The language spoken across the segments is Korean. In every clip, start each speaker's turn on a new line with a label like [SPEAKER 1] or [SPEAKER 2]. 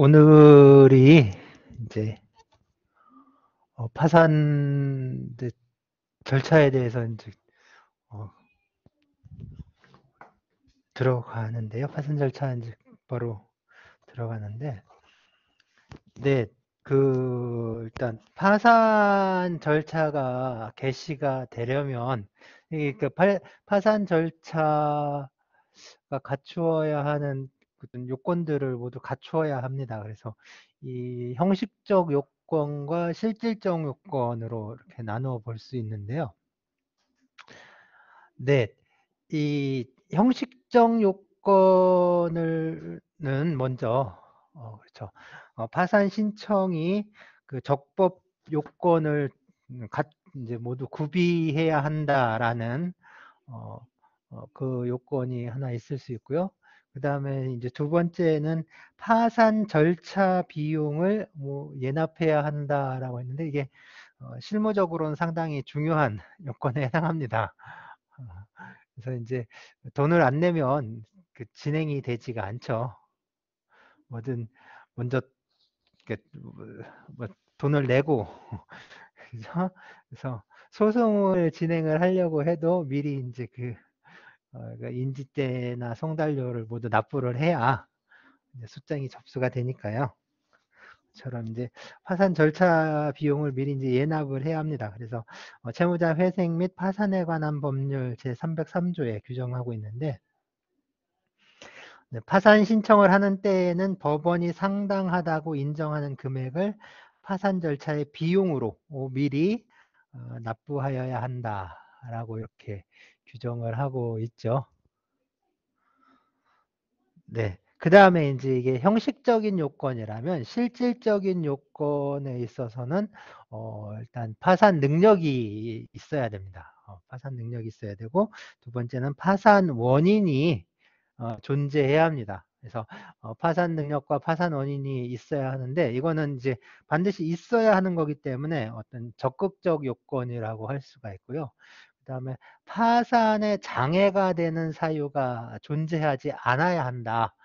[SPEAKER 1] 오늘이 이제 파산 이제 절차에 대해서 이제 어, 들어가는데요. 파산 절차 이제 바로 들어가는데, 네, 일단 파산 절차가 개시가 되려면 이그 파산 절차가 갖추어야 하는 어떤 요건들을 모두 갖추어야 합니다. 그래서 이 형식적 요건과 실질적 요건으로 이렇게 나누어 볼 수 있는데요. 네, 이 형식적 요건을는 먼저 그렇죠. 파산 신청이 그 적법 요건을 이제 모두 구비해야 한다라는 어, 그 요건이 하나 있을 수 있고요. 그 다음에 이제 두 번째는 파산 절차 비용을 뭐 예납해야 한다라고 했는데 이게 실무적으로는 상당히 중요한 요건에 해당합니다. 어, 그래서 이제 돈을 안 내면 그 진행이 되지가 않죠. 뭐든 먼저 뭐 돈을 내고 그래서 소송을 진행을 하려고 해도 미리 이제 그 인지대나 송달료를 모두 납부를 해야 이제 소장이 접수가 되니까요. 처럼 이제 파산 절차 비용을 미리 이제 예납을 해야 합니다. 그래서 채무자 회생 및 파산에 관한 법률 제303조에 규정하고 있는데, 네, 파산 신청을 하는 때에는 법원이 상당하다고 인정하는 금액을 파산 절차의 비용으로 미리 납부하여야 한다라고 이렇게 규정을 하고 있죠. 네. 그 다음에 이제 이게 형식적인 요건이라면 실질적인 요건에 있어서는 일단 파산 능력이 있어야 됩니다. 파산 능력이 있어야 되고, 두 번째는 파산 원인이 존재해야 합니다. 그래서 파산 능력과 파산 원인이 있어야 하는데, 이거는 이제 반드시 있어야 하는 거기 때문에 어떤 적극적 요건이라고 할 수가 있고요. 그 다음에 파산에 장애가 되는 사유가 존재하지 않아야 한다.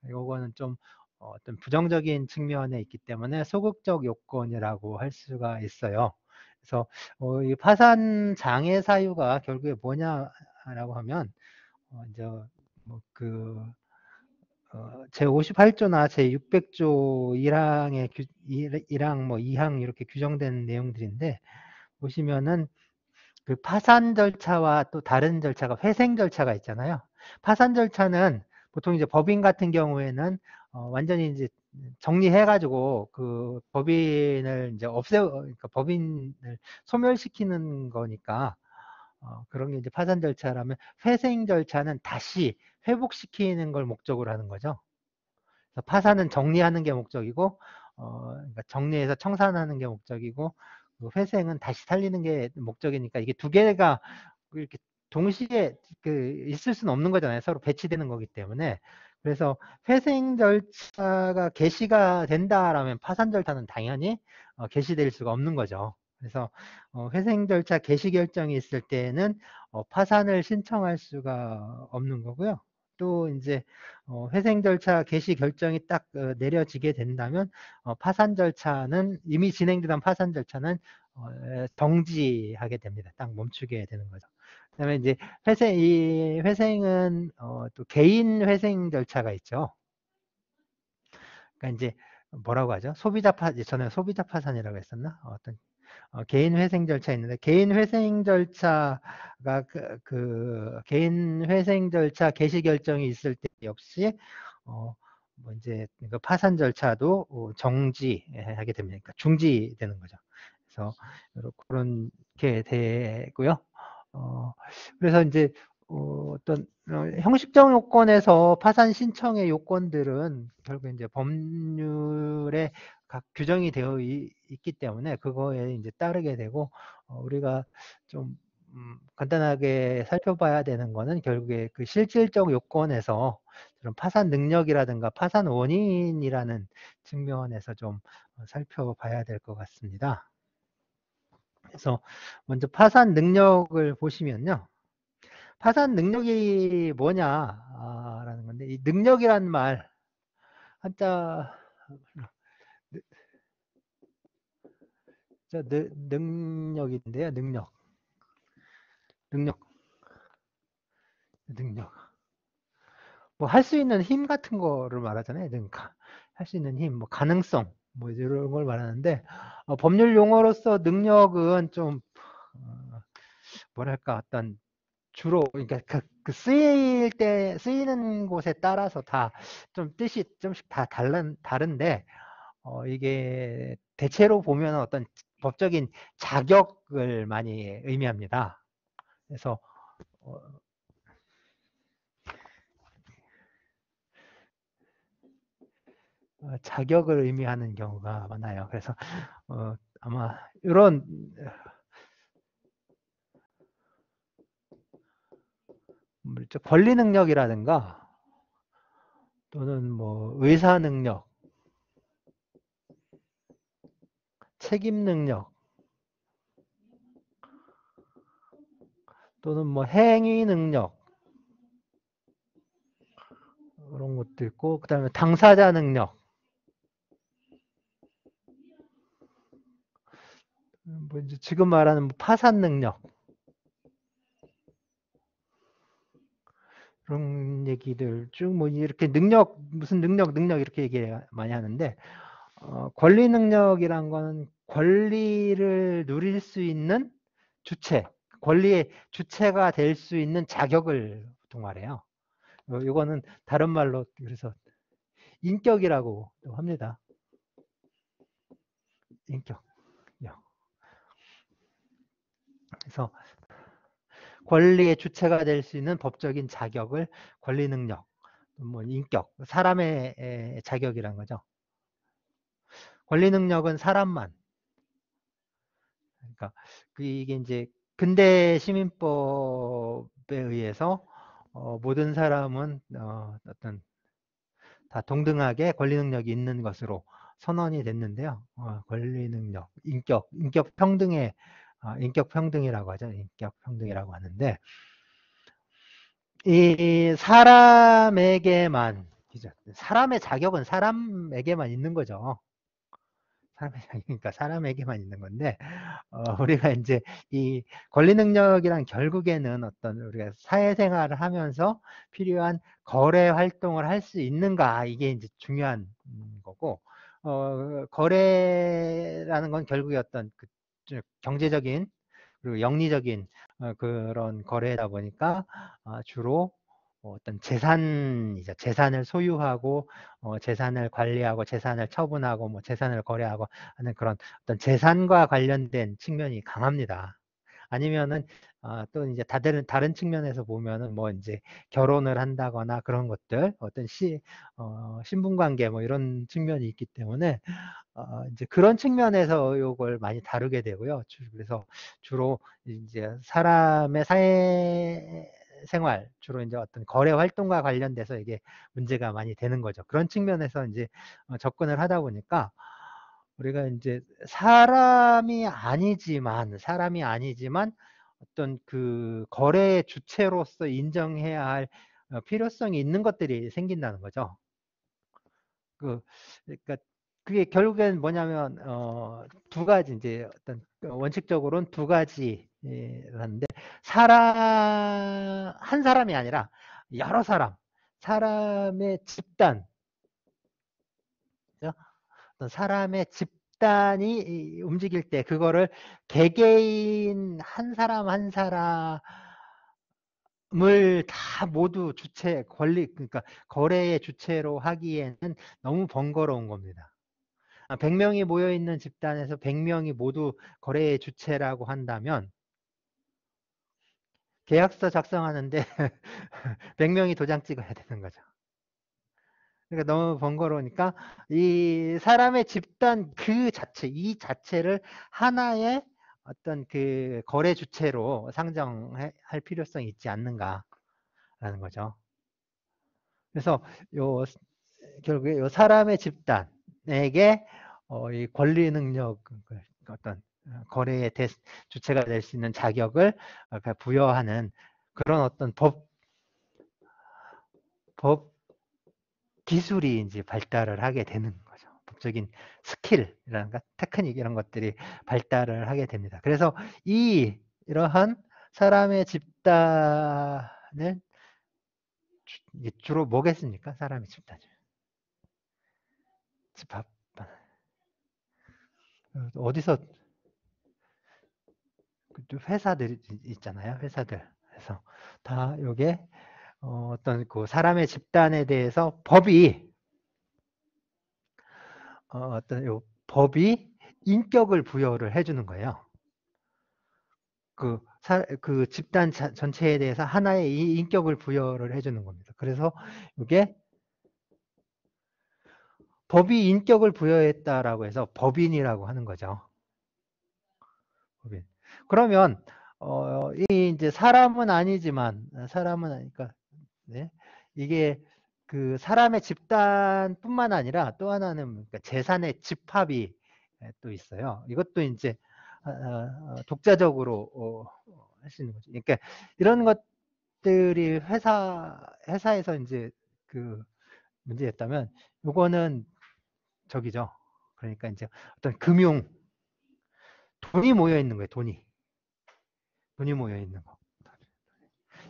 [SPEAKER 1] 요거는 좀 어떤 부정적인 측면에 있기 때문에 소극적 요건이라고 할 수가 있어요. 그래서 이 파산 장애 사유가 결국에 뭐냐라고 하면 이제 뭐그 제58조나 제600조 1항의 1항 뭐 2항 이렇게 규정된 내용들인데, 보시면은 그 파산 절차와 또 다른 절차가 회생 절차가 있잖아요. 파산 절차는 보통 이제 법인 같은 경우에는 완전히 이제 정리해가지고 그 법인을 이제 그러니까 법인을 소멸시키는 거니까 그런 게 이제 파산 절차라면, 회생 절차는 다시 회복시키는 걸 목적으로 하는 거죠. 그래서 파산은 정리하는 게 목적이고, 그러니까 정리해서 청산하는 게 목적이고, 그 회생은 다시 살리는 게 목적이니까 이게 두 개가 이렇게 동시에 있을 수는 없는 거잖아요. 서로 배치되는 거기 때문에. 그래서 회생 절차가 개시가 된다라면 파산 절차는 당연히 개시될 수가 없는 거죠. 그래서 회생 절차 개시 결정이 있을 때에는 파산을 신청할 수가 없는 거고요. 또 이제 회생 절차 개시 결정이 딱 내려지게 된다면 파산 절차는, 이미 진행되던 파산 절차는 정지하게 됩니다. 딱 멈추게 되는 거죠. 그다음에 이제 이 회생은 또 개인 회생 절차가 있죠. 그러니까 이제 뭐라고 하죠? 전에 소비자 파산이라고 했었나? 어떤 개인 회생 절차 있는데, 개인 회생 절차가 개인 회생 절차 개시 결정이 있을 때 역시 뭐 이제 그 파산 절차도 정지하게 됩니다. 그러니까 중지되는 거죠. 그래서 그런 게 되고요. 그래서 이제 어떤 형식적 요건에서 파산 신청의 요건들은 결국 이제 법률에 각 규정이 되어 있기 때문에 그거에 이제 따르게 되고, 우리가 좀 간단하게 살펴봐야 되는 거는 결국에 그 실질적 요건에서 그런 파산 능력이라든가 파산 원인이라는 측면에서 좀 살펴봐야 될 것 같습니다. 그래서 먼저 파산 능력을 보시면요. 파산 능력이 뭐냐라는 건데, 이 능력이란 말, 한자 저 능력인데요. 능력, 능력. 뭐 할 수 있는 힘 같은 거를 말하잖아요. 그러니까 할 수 있는 힘, 뭐 가능성, 뭐 이런 걸 말하는데 법률 용어로서 능력은 좀 뭐랄까 어떤 주로 그러니까 그 쓰이는 곳에 따라서 다 좀 뜻이 좀씩 다 다른데 이게 대체로 보면 어떤 법적인 자격을 많이 의미합니다. 그래서 어, 자격을 의미하는 경우가 많아요. 그래서 아마 이런 권리 능력이라든가 또는 뭐 의사 능력, 책임 능력 또는 뭐 행위 능력 그런 것도 있고 그다음에 당사자 능력 뭐 이제 지금 말하는 뭐 파산 능력 그런 얘기들 쭉 뭐 이렇게 능력 무슨 능력 이렇게 얘기 많이 하는데 권리 능력이란 거는 권리를 누릴 수 있는 주체, 권리의 주체가 될 수 있는 자격을 보통 말해요. 이거는 다른 말로 그래서 인격이라고 합니다. 인격. 그래서 권리의 주체가 될 수 있는 법적인 자격을 권리 능력, 뭐 인격, 사람의 자격이란 거죠. 권리 능력은 사람만. 그러니까 이게 이제 근대 시민법에 의해서 모든 사람은 어떤 다 동등하게 권리 능력이 있는 것으로 선언이 됐는데요. 권리 능력, 인격 평등의 인격 평등이라고 하죠. 인격 평등이라고 하는데 이 사람에게만 사람의 자격은 사람에게만 있는 거죠. 사람의 자격이니까 사람에게만 있는 건데 우리가 이제 이 권리 능력이란 결국에는 어떤 우리가 사회생활을 하면서 필요한 거래 활동을 할 수 있는가 이게 이제 중요한 거고 거래라는 건 결국에 어떤 그 경제적인 그리고 영리적인 그런 거래다 보니까 주로 어떤 재산이죠. 재산을 소유하고 재산을 관리하고 재산을 처분하고 뭐 재산을 거래하고 하는 그런 어떤 재산과 관련된 측면이 강합니다. 아니면은 또 이제 다른 측면에서 보면은 뭐 이제 결혼을 한다거나 그런 것들 어떤 신분관계 뭐 이런 측면이 있기 때문에 이제 그런 측면에서 이걸 많이 다루게 되고요. 그래서 주로 이제 사람의 사회생활, 주로 이제 어떤 거래 활동과 관련돼서 이게 문제가 많이 되는 거죠. 그런 측면에서 이제 접근을 하다 보니까 우리가 이제 사람이 아니지만 어떤 그 거래의 주체로서 인정해야 할 필요성이 있는 것들이 생긴다는 거죠. 그러니까 그게 결국엔 뭐냐면 두 가지 이제 어떤 원칙적으로는 두 가지라는데 한 사람이 아니라 여러 사람의 집단, 그죠? 어떤 사람의 집단이 움직일 때 그거를 개개인 한 사람 한 사람을 다 모두 그러니까 거래의 주체로 하기에는 너무 번거로운 겁니다. 100명이 모여 있는 집단에서 100명이 모두 거래의 주체라고 한다면 계약서 작성하는데 100명이 도장 찍어야 되는 거죠. 그러니까 너무 번거로우니까 이 사람의 집단 이 자체를 하나의 어떤 그 거래 주체로 상정할 필요성이 있지 않는가라는 거죠. 그래서 요 결국에 요 사람의 집단에게 이 권리 능력을 어떤 거래의 주체가 될 수 있는 자격을 부여하는 그런 어떤 법 기술이 이제 발달을 하게 되는 거죠. 직접적인 스킬이라든가 테크닉 이런 것들이 발달을 하게 됩니다. 그래서 이러한 사람의 집단을 주로 뭐겠습니까? 사람의 집단이. 집합. 어디서 회사들 있잖아요. 회사들. 그래서 다 요게 어떤 그 사람의 집단에 대해서 어떤 요 법이 인격을 부여를 해주는 거예요. 그 집단 전체에 대해서 하나의 인격을 부여를 해주는 겁니다. 그래서 이게 법이 인격을 부여했다라고 해서 법인이라고 하는 거죠. 법인. 그러면 이 이제 사람은 아니지만 사람은 아니까 네. 이게 그 사람의 집단뿐만 아니라 또 하나는 그러니까 재산의 집합이 또 있어요. 이것도 이제 독자적으로 할 수 있는 거죠. 그러니까 이런 것들이 회사에서 이제 그 문제였다면 요거는 저기죠. 그러니까 이제 어떤 돈이 모여 있는 거예요. 돈이 모여 있는 거.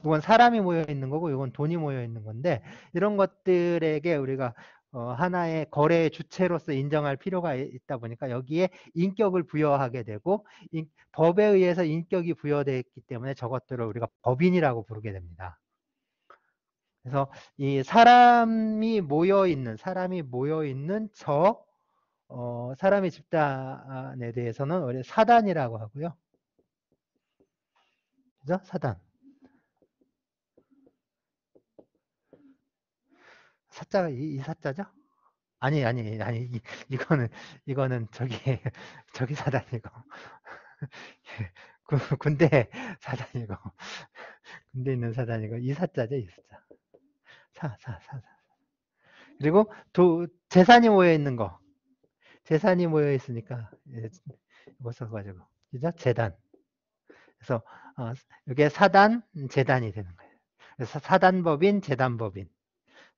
[SPEAKER 1] 이건 사람이 모여 있는 거고 이건 돈이 모여 있는 건데 이런 것들에게 우리가 하나의 거래의 주체로서 인정할 필요가 있다 보니까 여기에 인격을 부여하게 되고 법에 의해서 인격이 부여되었기 때문에 저것들을 우리가 법인이라고 부르게 됩니다. 그래서 이 사람이 모여 있는 사람의 집단에 대해서는 우리 사단이라고 하고요. 그죠? 사단. 사자가 이 사자죠? 아니, 이거는 저기 사단이고. 군대 사단이고. 군대 있는 사단이고. 이 사자죠, 이 사자. 사. 그리고 재산이 모여 있는 거. 재산이 모여 있으니까, 이거 써가지고. 그죠? 재단. 그래서, 이게 사단, 재단이 되는 거예요. 그래서 사단법인, 재단법인.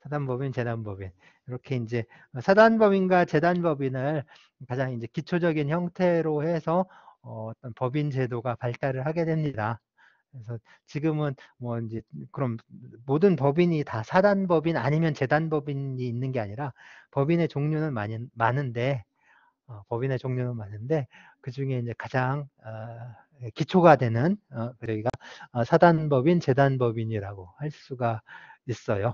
[SPEAKER 1] 사단법인, 재단법인. 이렇게 이제 사단법인과 재단법인을 가장 이제 기초적인 형태로 해서 어떤 법인 제도가 발달을 하게 됩니다. 그래서 지금은 뭐 이제 그럼 모든 법인이 다 사단법인 아니면 재단법인이 있는 게 아니라 법인의 종류는 많은데 그 중에 이제 가장 기초가 되는 저희가 사단법인, 재단법인이라고 할 수가 있어요.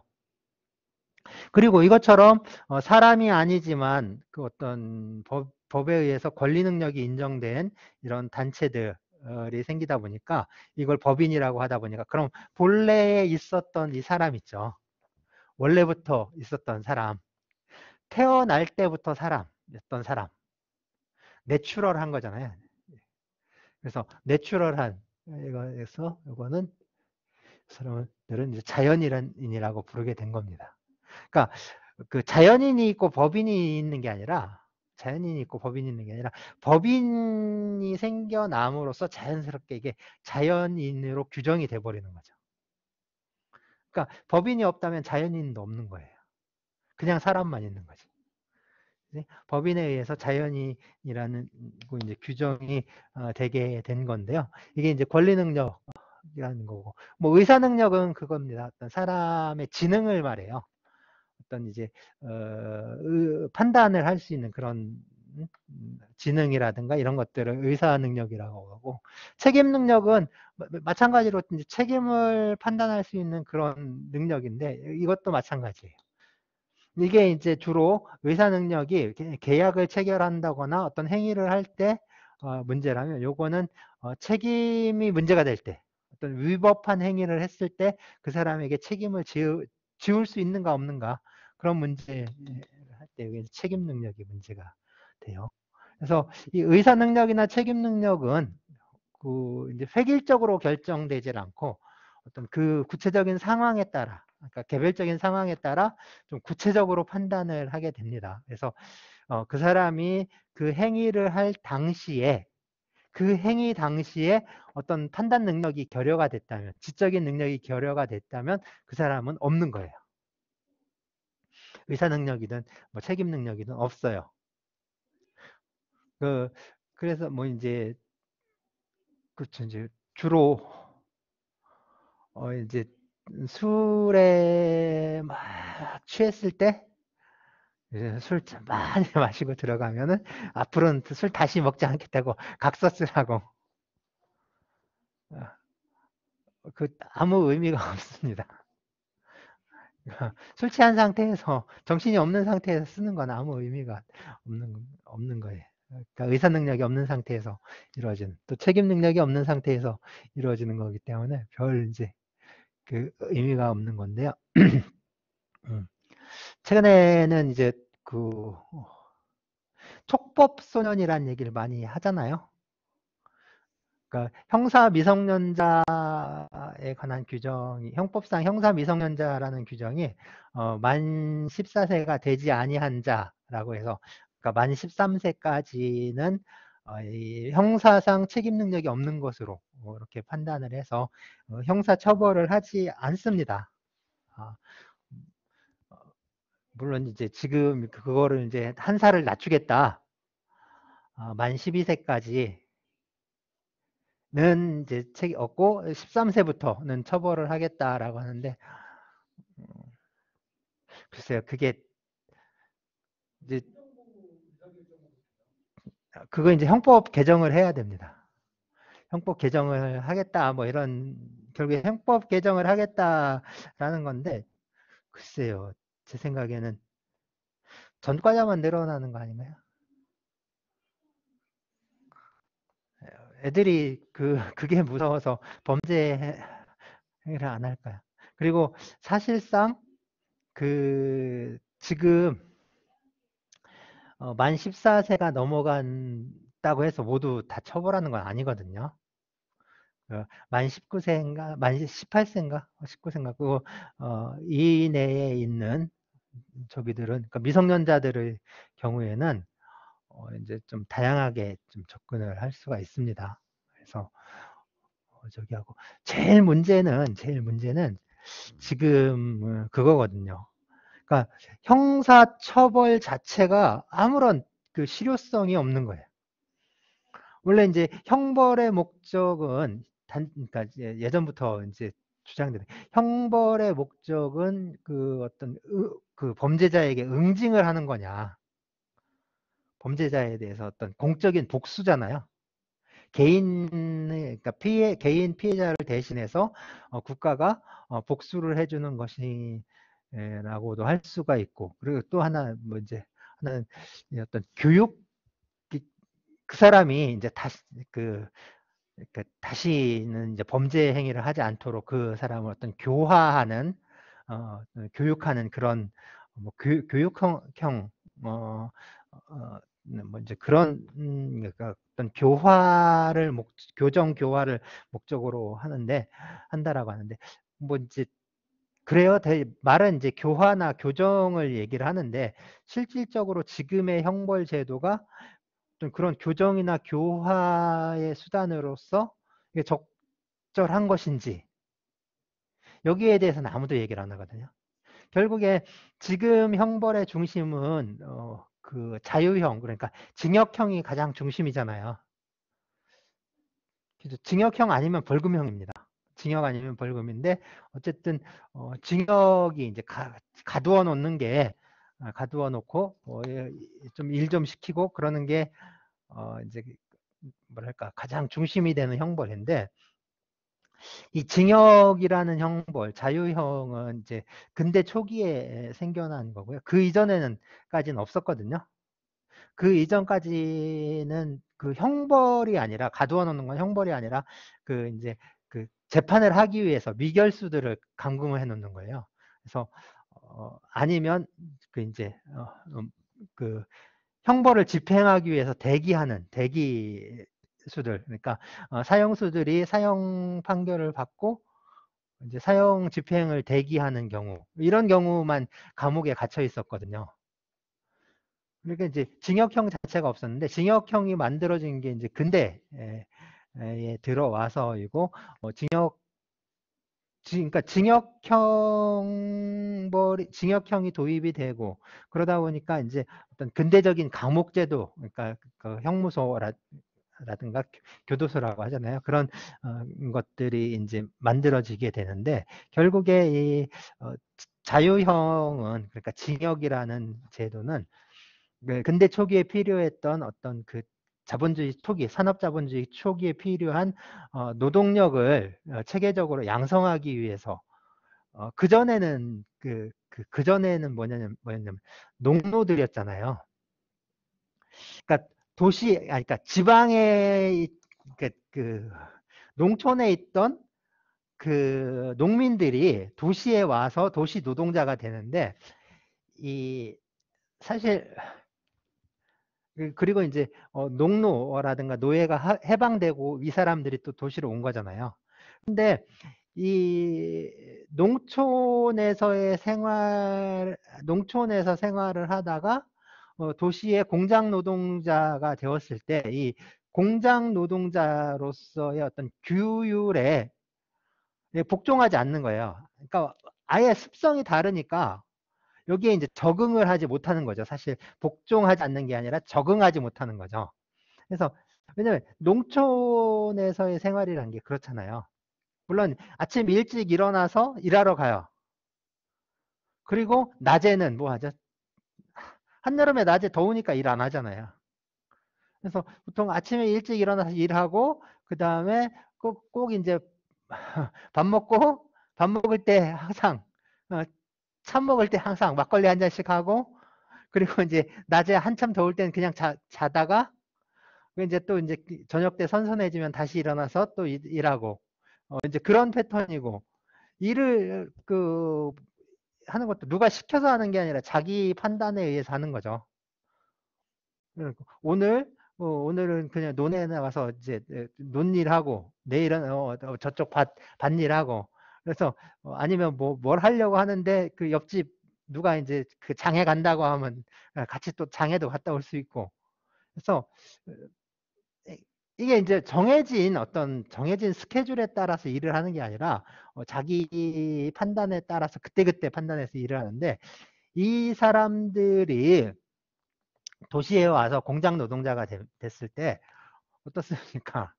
[SPEAKER 1] 그리고 이것처럼 사람이 아니지만 그 어떤 법에 의해서 권리 능력이 인정된 이런 단체들이 생기다 보니까 이걸 법인이라고 하다 보니까 그럼 본래에 있었던 이 사람 있죠. 원래부터 있었던 사람. 태어날 때부터 사람이었던 사람. 내추럴한 거잖아요. 그래서 내추럴한 이거에서 이거는 사람들은 이제 자연인이라고 부르게 된 겁니다. 그러니까 그 자연인이 있고 법인이 있는 게 아니라 법인이 생겨남으로써 자연스럽게 이게 자연인으로 규정이 돼 버리는 거죠. 그러니까 법인이 없다면 자연인도 없는 거예요. 그냥 사람만 있는 거지. 법인에 의해서 자연인이라는 이제 규정이 되게 된 건데요. 이게 이제 권리 능력이라는 거고, 뭐 의사 능력은 그겁니다. 어떤 사람의 지능을 말해요. 어떤 이제 판단을 할 수 있는 그런 지능이라든가 이런 것들을 의사 능력이라고 하고, 책임 능력은 마찬가지로 이제 책임을 판단할 수 있는 그런 능력인데 이것도 마찬가지예요. 이게 이제 주로 의사 능력이 계약을 체결한다거나 어떤 행위를 할 때 문제라면 요거는 책임이 문제가 될 때 어떤 위법한 행위를 했을 때 그 사람에게 책임을 지울 수 있는가 없는가 그런 문제를 할 때 책임 능력이 문제가 돼요. 그래서 이 의사 능력이나 책임 능력은 그 이제 획일적으로 결정되질 않고 어떤 그 구체적인 상황에 따라, 그러니까 개별적인 상황에 따라 좀 구체적으로 판단을 하게 됩니다. 그래서 그 사람이 그 행위를 할 당시에 그 행위 당시에 어떤 판단 능력이 결여가 됐다면, 지적인 능력이 결여가 됐다면 그 사람은 없는 거예요. 의사 능력이든 뭐 책임 능력이든 없어요. 그래서 뭐 이제 그렇죠. 이제 주로 이제 술에 막 취했을 때 이제 술 많이 마시고 들어가면은 앞으로는 술 다시 먹지 않겠다고 각서 쓰라고. 그 아무 의미가 없습니다. 술 취한 상태에서 정신이 없는 상태에서 쓰는 건 아무 의미가 없는 거예요. 그러니까 의사 능력이 없는 상태에서 이루어지는, 또 책임 능력이 없는 상태에서 이루어지는 거기 때문에 별 이제 그 의미가 없는 건데요. 음. 최근에는 이제 그 촉법소년이라는 얘기를 많이 하잖아요. 그러니까 형사 미성년자에 관한 규정이, 형법상 형사 미성년자라는 규정이 만 14세가 되지 아니한 자라고 해서, 그러니까 만 13세까지는 이 형사상 책임 능력이 없는 것으로 이렇게 판단을 해서 형사 처벌을 하지 않습니다. 아, 물론 이제 지금 그거를 이제 한 살을 낮추겠다. 만 12세까지 는 이제 책이 없고 13세부터는 처벌을 하겠다라고 하는데, 글쎄요, 그게 이제 그거 이제 형법 개정을 해야 됩니다. 형법 개정을 하겠다 뭐 이런, 결국에 형법 개정을 하겠다라는 건데, 글쎄요, 제 생각에는 전과자만 늘어나는 거 아닌가요? 애들이 그게 무서워서 범죄 행위를 안 할까요? 그리고 사실상 지금 만 14세가 넘어간다고 해서 모두 다 처벌하는 건 아니거든요. 만 19세인가, 만 18세인가, 19세인가, 이내에 있는 저기들은, 그러니까 미성년자들의 경우에는 이제 좀 다양하게 좀 접근을 할 수가 있습니다. 그래서 저기 하고, 제일 문제는 지금 그거거든요. 그러니까 형사처벌 자체가 아무런 그 실효성이 없는 거예요. 원래 이제 형벌의 목적은 그러니까 예전부터 이제 주장되는, 형벌의 목적은 그 어떤 그 범죄자에게 응징을 하는 거냐, 범죄자에 대해서 어떤 공적인 복수잖아요. 그러니까 개인 피해자를 대신해서 국가가 복수를 해주는 것이 라고도 할 수가 있고, 그리고 또 하나 뭐 이제 하나는 어떤 교육, 그 사람이 이제 그러니까 다시는 이제 범죄 행위를 하지 않도록 그 사람을 어떤 교화하는, 교육하는 그런 뭐 교육형 뭐 이제 그런, 그러니까 어떤 교정 교화를 목적으로 한다라고 하는데, 뭐 이제 그래요. 말은 이제 교화나 교정을 얘기를 하는데, 실질적으로 지금의 형벌 제도가 어떤 그런 교정이나 교화의 수단으로서 이게 적절한 것인지, 여기에 대해서는 아무도 얘기를 안 하거든요. 결국에 지금 형벌의 중심은 그 자유형, 그러니까 징역형이 가장 중심이잖아요. 그래서 징역형 아니면 벌금형입니다. 징역 아니면 벌금인데, 어쨌든 징역이 이제 가두어 놓는 게, 가두어 놓고 좀 일 좀 시키고 그러는 게 이제 뭐랄까 가장 중심이 되는 형벌인데, 이 징역이라는 형벌, 자유형은 이제 근대 초기에 생겨난 거고요. 그 이전에는까지는 없었거든요. 그 이전까지는 그 형벌이 아니라, 가두어 놓는 건 형벌이 아니라 그 이제 그 재판을 하기 위해서 미결수들을 감금을 해 놓는 거예요. 그래서 아니면 그 이제 그 형벌을 집행하기 위해서 대기하는 대기수들, 그러니까 사형수들이 사형 판결을 받고 이제 사형 집행을 대기하는 경우, 이런 경우만 감옥에 gat혀 있었거든요. 그러니까 이제 징역형 자체가 없었는데, 징역형이 만들어진 게 이제 근대에 들어와서이고, 그러니까 징역형이 도입이 되고 그러다 보니까 이제 어떤 근대적인 감옥제도, 그러니까 그 형무소라든가 교도소라고 하잖아요. 그런 것들이 이제 만들어지게 되는데 결국에 이 자유형은, 그러니까 징역이라는 제도는 근대 초기에 필요했던 어떤 그 자본주의 초기, 산업자본주의 초기에 필요한 노동력을 체계적으로 양성하기 위해서 그전에는 그전에는 뭐였냐면 농노들이었잖아요. 그러니까 그러니까 지방에 그 농촌에 있던 그 농민들이 도시에 와서 도시 노동자가 되는데 이 사실 그리고 이제 농노라든가 노예가 해방되고 이 사람들이 또 도시로 온 거잖아요. 근데 이 농촌에서 생활을 하다가 도시의 공장 노동자가 되었을 때 이 공장 노동자로서의 어떤 규율에 복종하지 않는 거예요. 그러니까 아예 습성이 다르니까 여기에 이제 적응을 하지 못하는 거죠. 사실 복종하지 않는 게 아니라 적응하지 못하는 거죠. 그래서 왜냐면 농촌에서의 생활이라는 게 그렇잖아요. 물론 아침 일찍 일어나서 일하러 가요. 그리고 낮에는 뭐 하죠? 한여름에 낮에 더우니까 일 안 하잖아요. 그래서 보통 아침에 일찍 일어나서 일하고 그 다음에 꼭 이제 밥 먹을 때 항상 어, 참 먹을 때 항상 막걸리 한 잔씩 하고 그리고 이제 낮에 한참 더울 때는 그냥 자다가 이제 또 이제 저녁 때 선선해지면 다시 일어나서 또 일하고 이제 그런 패턴이고 일을 하는 것도 누가 시켜서 하는 게 아니라 자기 판단에 의해서 하는 거죠. 오늘 오늘은 그냥 논에 나가서 이제 논일하고 내일은 저쪽 밭일하고 그래서 아니면 뭘 하려고 하는데 그 옆집 누가 이제 그 장에 간다고 하면 같이 또 장에도 갔다 올 수 있고 그래서 이게 이제 정해진 스케줄에 따라서 일을 하는 게 아니라 자기 판단에 따라서 그때그때 판단해서 일을 하는데 이 사람들이 도시에 와서 공장 노동자가 됐을 때 어떻습니까?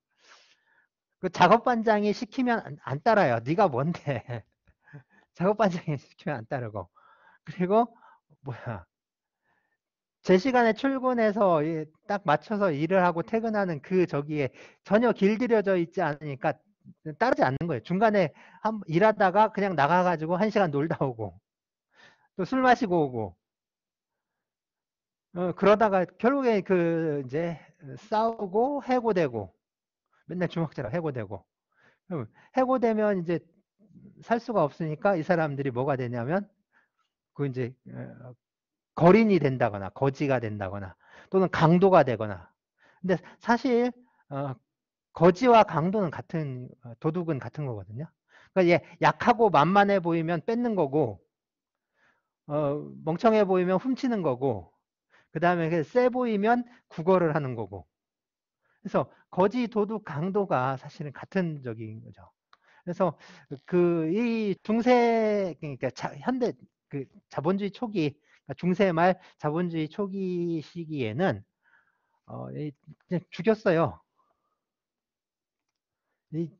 [SPEAKER 1] 그 작업반장이 시키면 안 따라요. 네가 뭔데? 작업반장이 시키면 안 따르고. 그리고 뭐야? 제 시간에 출근해서 딱 맞춰서 일을 하고 퇴근하는 그 저기에 전혀 길들여져 있지 않으니까 따르지 않는 거예요. 중간에 일하다가 그냥 나가가지고 1시간 놀다 오고 또 술 마시고 오고 그러다가 결국에 이제 싸우고 해고되고 맨날 주먹질하고 해고되고 해고되면 이제 살 수가 없으니까 이 사람들이 뭐가 되냐면 그 이제 거린이 된다거나 거지가 된다거나 또는 강도가 되거나 근데 사실 어, 거지와 강도는 도둑은 같은 거거든요. 그러니까 얘 약하고 만만해 보이면 뺏는 거고 멍청해 보이면 훔치는 거고 그 다음에 세 보이면 구걸을 하는 거고 그래서 거지 도둑 강도가 사실은 같은 적인 거죠. 그래서 이 중세 그러니까 현대 자본주의 초기 그러니까 중세 말 자본주의 초기 시기에는 그냥 죽였어요. 이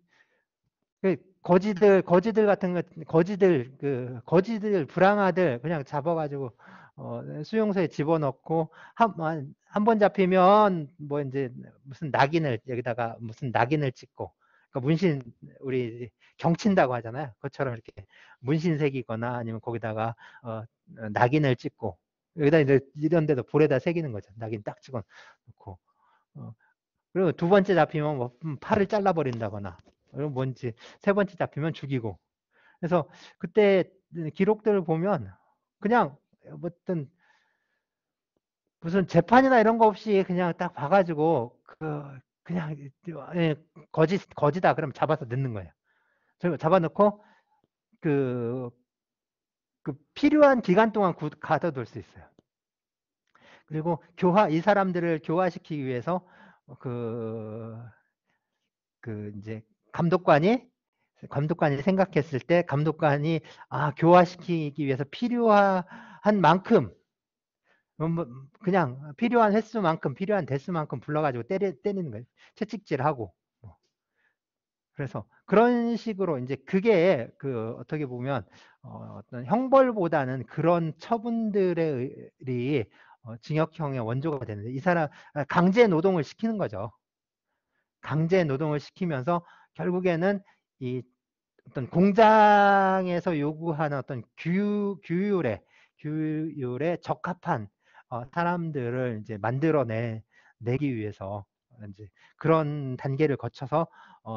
[SPEAKER 1] 거지들 같은 거지들 불황아들 그냥 잡아가지고 수용소에 집어넣고 한 번 잡히면 뭐 이제 무슨 낙인을 여기다가 무슨 낙인을 찍고 그러니까 문신 우리 경친다고 하잖아요. 그것처럼 이렇게 문신 새기거나 아니면 거기다가 낙인을 찍고 여기다 이제 이런 데도 볼에다 새기는 거죠. 낙인 딱 찍어 놓고 그리고 두 번째 잡히면 뭐 팔을 잘라버린다거나 그리고 뭔지 세 번째 잡히면 죽이고 그래서 그때 기록들을 보면 그냥 어떤 무슨 재판이나 이런 거 없이 그냥 딱 봐가지고 그냥 예, 거지다 그러면 잡아서 넣는 거예요. 잡아놓고 그, 필요한 기간 동안 가둬둘 수 있어요. 그리고 이 사람들을 교화시키기 위해서 그 이제 감독관이 감독관이 생각했을 때 감독관이 교화시키기 위해서 필요한 만큼 뭐 그냥 필요한 횟수만큼 필요한 대수만큼 불러가지고 때리는 거예요. 채찍질하고. 그래서 그런 식으로 이제 그게 그 어떻게 보면 어떤 형벌보다는 그런 처분들이 징역형의 원조가 되는데 이 사람 강제 노동을 시키는 거죠. 강제 노동을 시키면서 결국에는 이 어떤 공장에서 요구하는 어떤 규율에 적합한 사람들을 이제 내기 위해서 이제 그런 단계를 거쳐서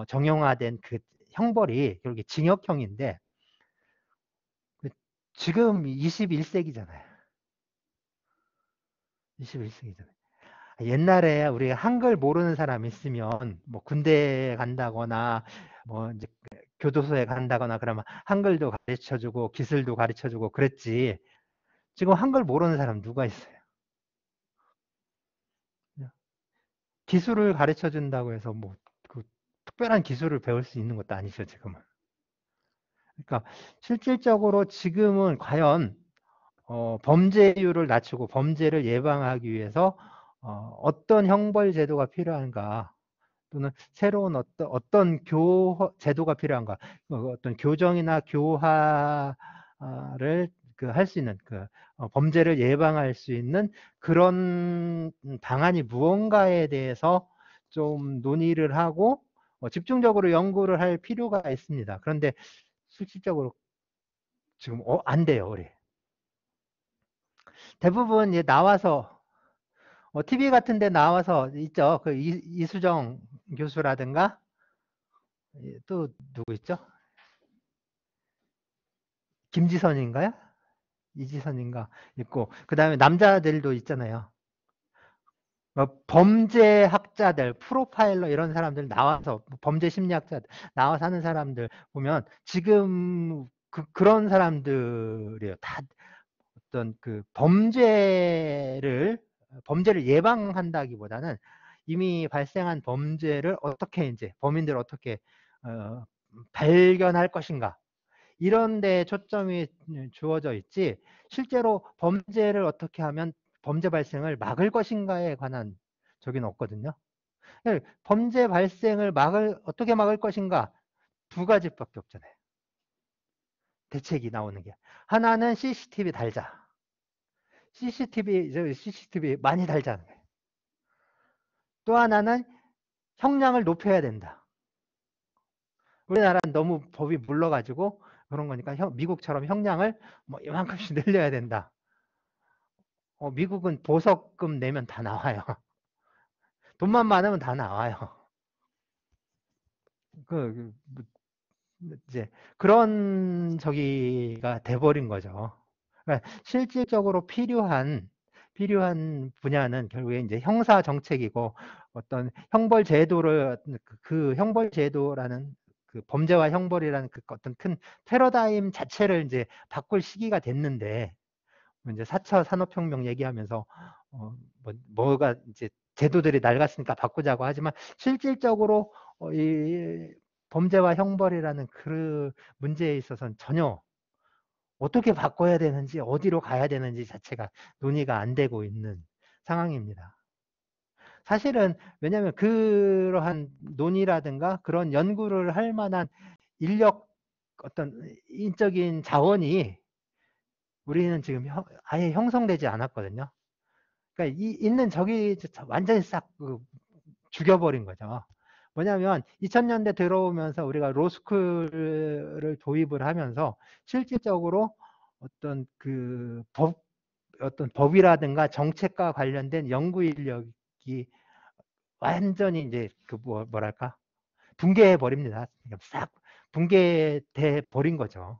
[SPEAKER 1] 정형화된 그 형벌이 결국에 징역형인데 지금 21세기잖아요. 21세기잖아요. 옛날에 우리 한글 모르는 사람 있으면 뭐 군대에 간다거나 뭐 이제 교도소에 간다거나 그러면 한글도 가르쳐주고 기술도 가르쳐주고 그랬지. 지금 한글 모르는 사람 누가 있어요? 기술을 가르쳐준다고 해서 뭐 그 특별한 기술을 배울 수 있는 것도 아니죠, 지금은. 그러니까 실질적으로 지금은 과연 범죄율을 낮추고 범죄를 예방하기 위해서 어떤 형벌 제도가 필요한가 또는 새로운 어떤 제도가 필요한가 어떤 교정이나 교화를 그 할 수 있는 범죄를 예방할 수 있는 그런 방안이 무언가에 대해서 좀 논의를 하고 집중적으로 연구를 할 필요가 있습니다. 그런데 실질적으로 지금 안 돼요, 우리. 대부분 이제 나와서 TV 같은 데 나와서 있죠. 그 이수정 교수라든가 또 누구 있죠? 김지선인가요? 이지선인가 있고 그 다음에 남자들도 있잖아요. 범죄학자들, 프로파일러 이런 사람들 나와서 범죄 심리학자 나와서 하는 사람들 보면 지금 그런 사람들이에요. 다 어떤 그 범죄를 예방한다기보다는 이미 발생한 범죄를 어떻게 이제 범인들을 어떻게 어, 발견할 것인가 이런 데 초점이 주어져 있지 실제로 범죄를 어떻게 하면 범죄 발생을 막을 것인가에 관한 적은 없거든요. 범죄 발생을 어떻게 막을 것인가 두 가지밖에 없잖아요. 대책이 나오는 게. 하나는 CCTV 달자. CCTV 많이 달자는 거예요. 또 하나는 형량을 높여야 된다. 우리나라는 너무 법이 물러가지고 그런 거니까 미국처럼 형량을 뭐 이만큼씩 늘려야 된다. 미국은 보석금 내면 다 나와요. 돈만 많으면 다 나와요. 뭐, 이제 그런 저기가 돼버린 거죠. 그러니까 실질적으로 필요한 분야는 결국에 이제 형사 정책이고 어떤 형벌 제도를 그 형벌 제도라는 그 범죄와 형벌이라는 그 어떤 큰 패러다임 자체를 이제 바꿀 시기가 됐는데 이제 4차 산업혁명 얘기하면서 뭐가 이제 제도들이 낡았으니까 바꾸자고 하지만 실질적으로 이 범죄와 형벌이라는 그 문제에 있어서는 전혀 어떻게 바꿔야 되는지 어디로 가야 되는지 자체가 논의가 안 되고 있는 상황입니다. 사실은 왜냐하면 그러한 논의라든가 그런 연구를 할 만한 인력 어떤 인적인 자원이 우리는 지금 아예 형성되지 않았거든요. 그러니까 있는 적이 완전히 싹 죽여버린 거죠. 뭐냐면 2000년대 들어오면서 우리가 로스쿨을 도입을 하면서 실질적으로 어떤 어떤 법이라든가 정책과 관련된 연구 인력이 완전히 이제 뭐랄까 붕괴해 버립니다. 싹 붕괴돼 버린 거죠.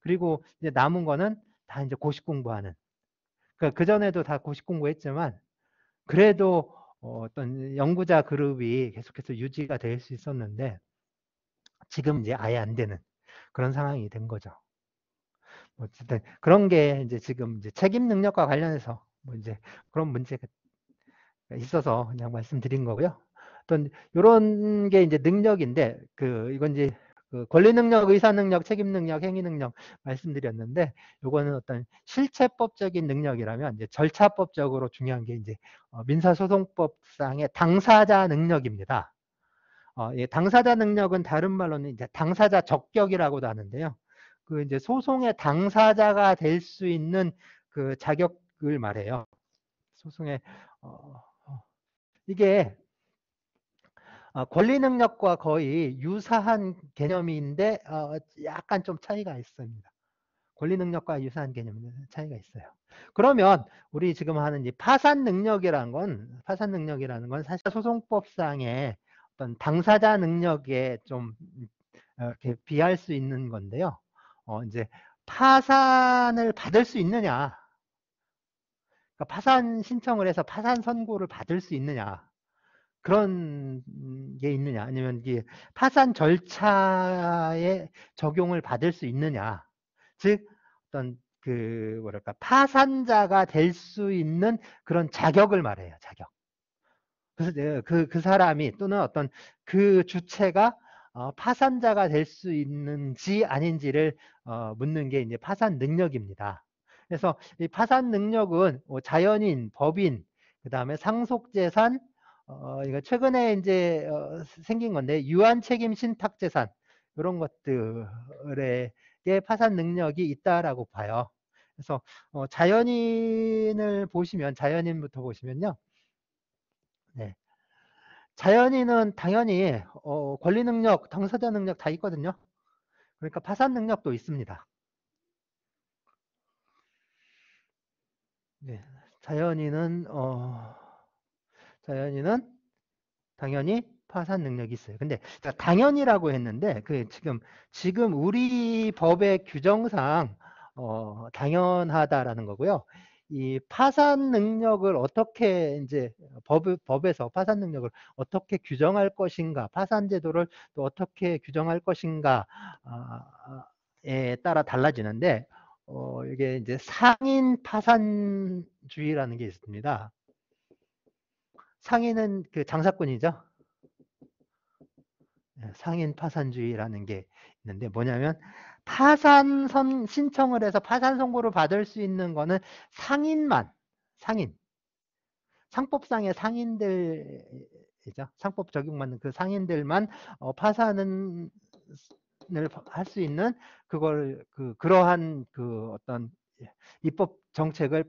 [SPEAKER 1] 그리고 이제 남은 거는 다 이제 고시 공부하는. 그러니까 그 전에도 다 고시 공부했지만 그래도 어떤 연구자 그룹이 계속해서 유지가 될 수 있었는데 지금 이제 아예 안 되는 그런 상황이 된 거죠. 어쨌든 그런 게 이제 지금 이제 책임 능력과 관련해서 뭐 이제 그런 문제가 있어서 그냥 말씀드린 거고요. 어떤 이런 게 이제 능력인데 이건 이제 그 권리 능력, 의사 능력, 책임 능력, 행위 능력 말씀드렸는데 요거는 어떤 실체법적인 능력이라면 이제 절차법적으로 중요한 게 이제 민사소송법상의 당사자 능력입니다. 예, 당사자 능력은 다른 말로는 이제 당사자 적격이라고도 하는데요. 그 이제 소송의 당사자가 될 수 있는 그 자격을 말해요. 소송의 이게 권리 능력과 거의 유사한 개념인데 약간 좀 차이가 있습니다. 권리 능력과 유사한 개념인데 차이가 있어요. 그러면 우리 지금 하는 이 파산 능력이라는 건 사실 소송법상의 어떤 당사자 능력에 좀 이렇게 비할 수 있는 건데요. 이제 파산을 받을 수 있느냐, 그러니까 파산 신청을 해서 파산 선고를 받을 수 있느냐, 그런 게 있느냐, 아니면 이게 파산 절차에 적용을 받을 수 있느냐, 즉 어떤 그 뭐랄까 파산자가 될 수 있는 그런 자격을 말해요. 자격. 그래서 그 사람이 또는 어떤 그 주체가 파산자가 될 수 있는지 아닌지를 묻는 게 이제 파산 능력입니다. 그래서 이 파산 능력은 자연인, 법인, 그 다음에 상속재산, 이거 최근에 이제 생긴 건데 유한 책임 신탁 재산 이런 것들에 파산 능력이 있다라고 봐요. 그래서 자연인부터 보시면요. 네. 자연인은 당연히 권리 능력, 당사자 능력 다 있거든요. 그러니까 파산 능력도 있습니다. 네. 자연인은 당연히 파산 능력이 있어요. 근데 제가 당연이라고 했는데 그 지금 우리 법의 규정상 당연하다라는 거고요. 이 파산 능력을 어떻게 이제 법에서 파산 능력을 어떻게 규정할 것인가, 파산 제도를 또 어떻게 규정할 것인가에 따라 달라지는데 이게 이제 상인 파산주의라는 게 있습니다. 상인은 그 장사꾼이죠. 상인 파산주의라는 게 있는데 뭐냐면 파산 신청을 해서 파산 선고를 받을 수 있는 거는 상인 상법상의 상인들이죠. 상법 적용받는 그 상인들만 파산을 할 수 있는 그러한 그 어떤 입법 정책을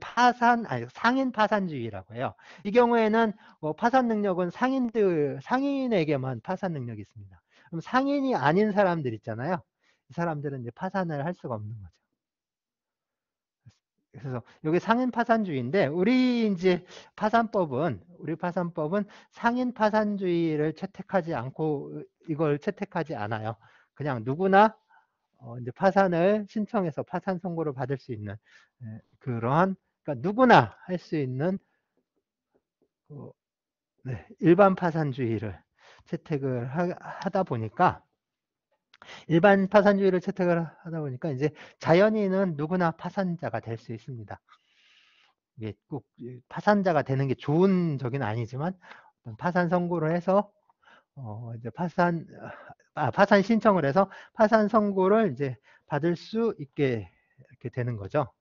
[SPEAKER 1] 상인 파산주의라고 해요. 이 경우에는 파산 능력은 상인에게만 파산 능력이 있습니다. 그럼 상인이 아닌 사람들 있잖아요. 이 사람들은 이제 파산을 할 수가 없는 거죠. 그래서 이게 상인 파산주의인데 우리 파산법은 상인 파산주의를 채택하지 않고 이걸 채택하지 않아요. 그냥 누구나 이제 파산을 신청해서 파산 선고를 받을 수 있는 그러한 그러니까 누구나 할 수 있는 네, 일반 파산주의를 채택을 하다 보니까 일반 파산주의를 채택을 하다 보니까 이제 자연인은 누구나 파산자가 될 수 있습니다. 이게 꼭 파산자가 되는 게 좋은 적은 아니지만 파산 선고를 해서 이제 파산 신청을 해서 파산 선고를 이제 받을 수 있게 이렇게 되는 거죠.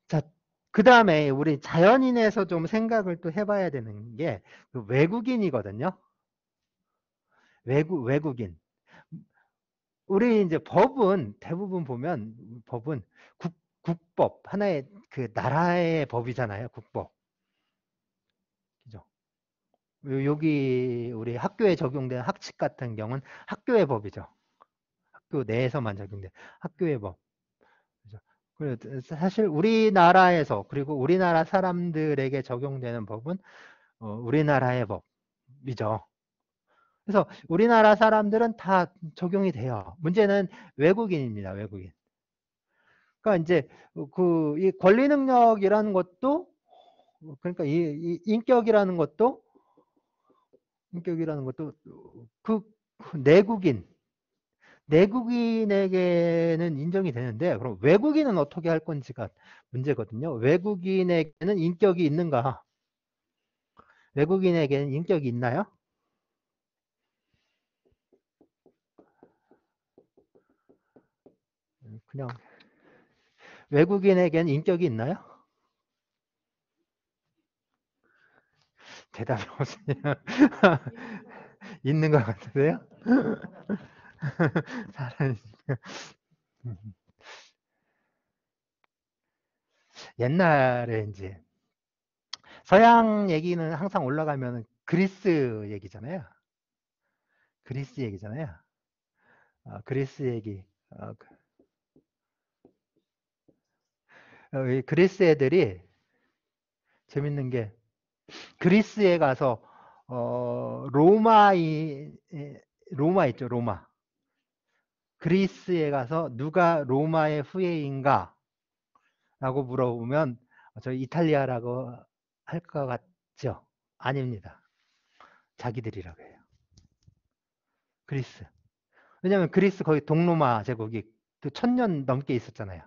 [SPEAKER 1] 자, 그 다음에 우리 자연인에서 좀 생각을 또 해봐야 되는 게 그 외국인이거든요. 외국인. 우리 이제 대부분 보면 법은 국법, 하나의 그 나라의 법이잖아요. 국법. 그죠? 여기 우리 학교에 적용된 학칙 같은 경우는 학교의 법이죠. 학교 내에서만 적용된 학교의 법. 사실 우리나라에서 그리고 우리나라 사람들에게 적용되는 법은 우리나라의 법이죠. 그래서 우리나라 사람들은 다 적용이 돼요. 문제는 외국인입니다. 외국인. 그러니까 이제 이 권리 능력이라는 것도 그러니까 이 인격이라는 것도 그 내국인에게는 인정이 되는데 그럼 외국인은 어떻게 할 건지가 문제거든요. 외국인에게는 인격이 있는가? 외국인에게는 인격이 있나요? 그냥 외국인에겐 인격이 있나요? 대답이 없으냐? 있는 것 같으세요? 옛날에 이제 서양 얘기는 항상 올라가면 그리스 얘기잖아요. 그리스 얘기잖아요. 그리스 얘기. 이 그리스 애들이 재밌는 게 그리스에 가서 로마 있죠, 로마. 그리스에 가서 누가 로마의 후예인가? 라고 물어보면 저희 이탈리아라고 할 것 같죠? 아닙니다. 자기들이라고 해요. 그리스. 왜냐면 그리스 거기 동로마 제국이 1000년 넘게 있었잖아요.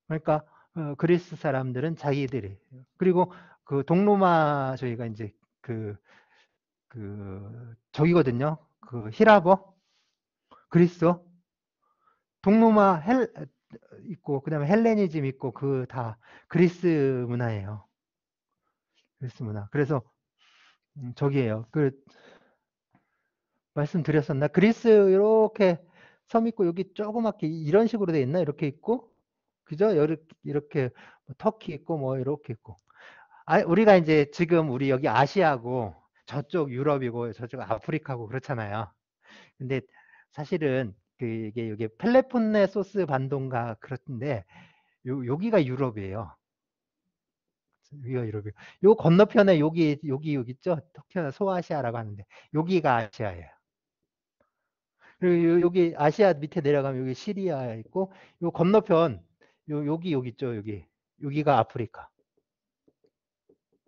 [SPEAKER 1] 그러니까 그리스 사람들은 자기들이 그리고 그 동로마 저희가 이제 저기거든요. 그 히라버 그리스 동로마 있고 그다음에 헬레니즘 있고 그 다 그리스 문화예요. 그리스 문화. 그래서 저기예요. 말씀드렸었나? 그리스 이렇게 섬 있고 여기 조그맣게 이런 식으로 돼 있나? 이렇게 있고 그죠? 이렇게 뭐 터키 있고 뭐 이렇게 있고. 우리가 이제 지금 우리 여기 아시아고 저쪽 유럽이고 저쪽 아프리카고 그렇잖아요. 근데 사실은 이게 펠레폰네소스 반도인가 그렇던데 여기가 유럽이에요. 여기가 유럽이에요. 요 건너편에 여기 있죠? 터키나 소아시아라고 하는데 여기가 아시아예요. 그리고 여기 아시아 밑에 내려가면 여기 시리아 있고 요 건너편 여기 있죠? 여기가 아프리카.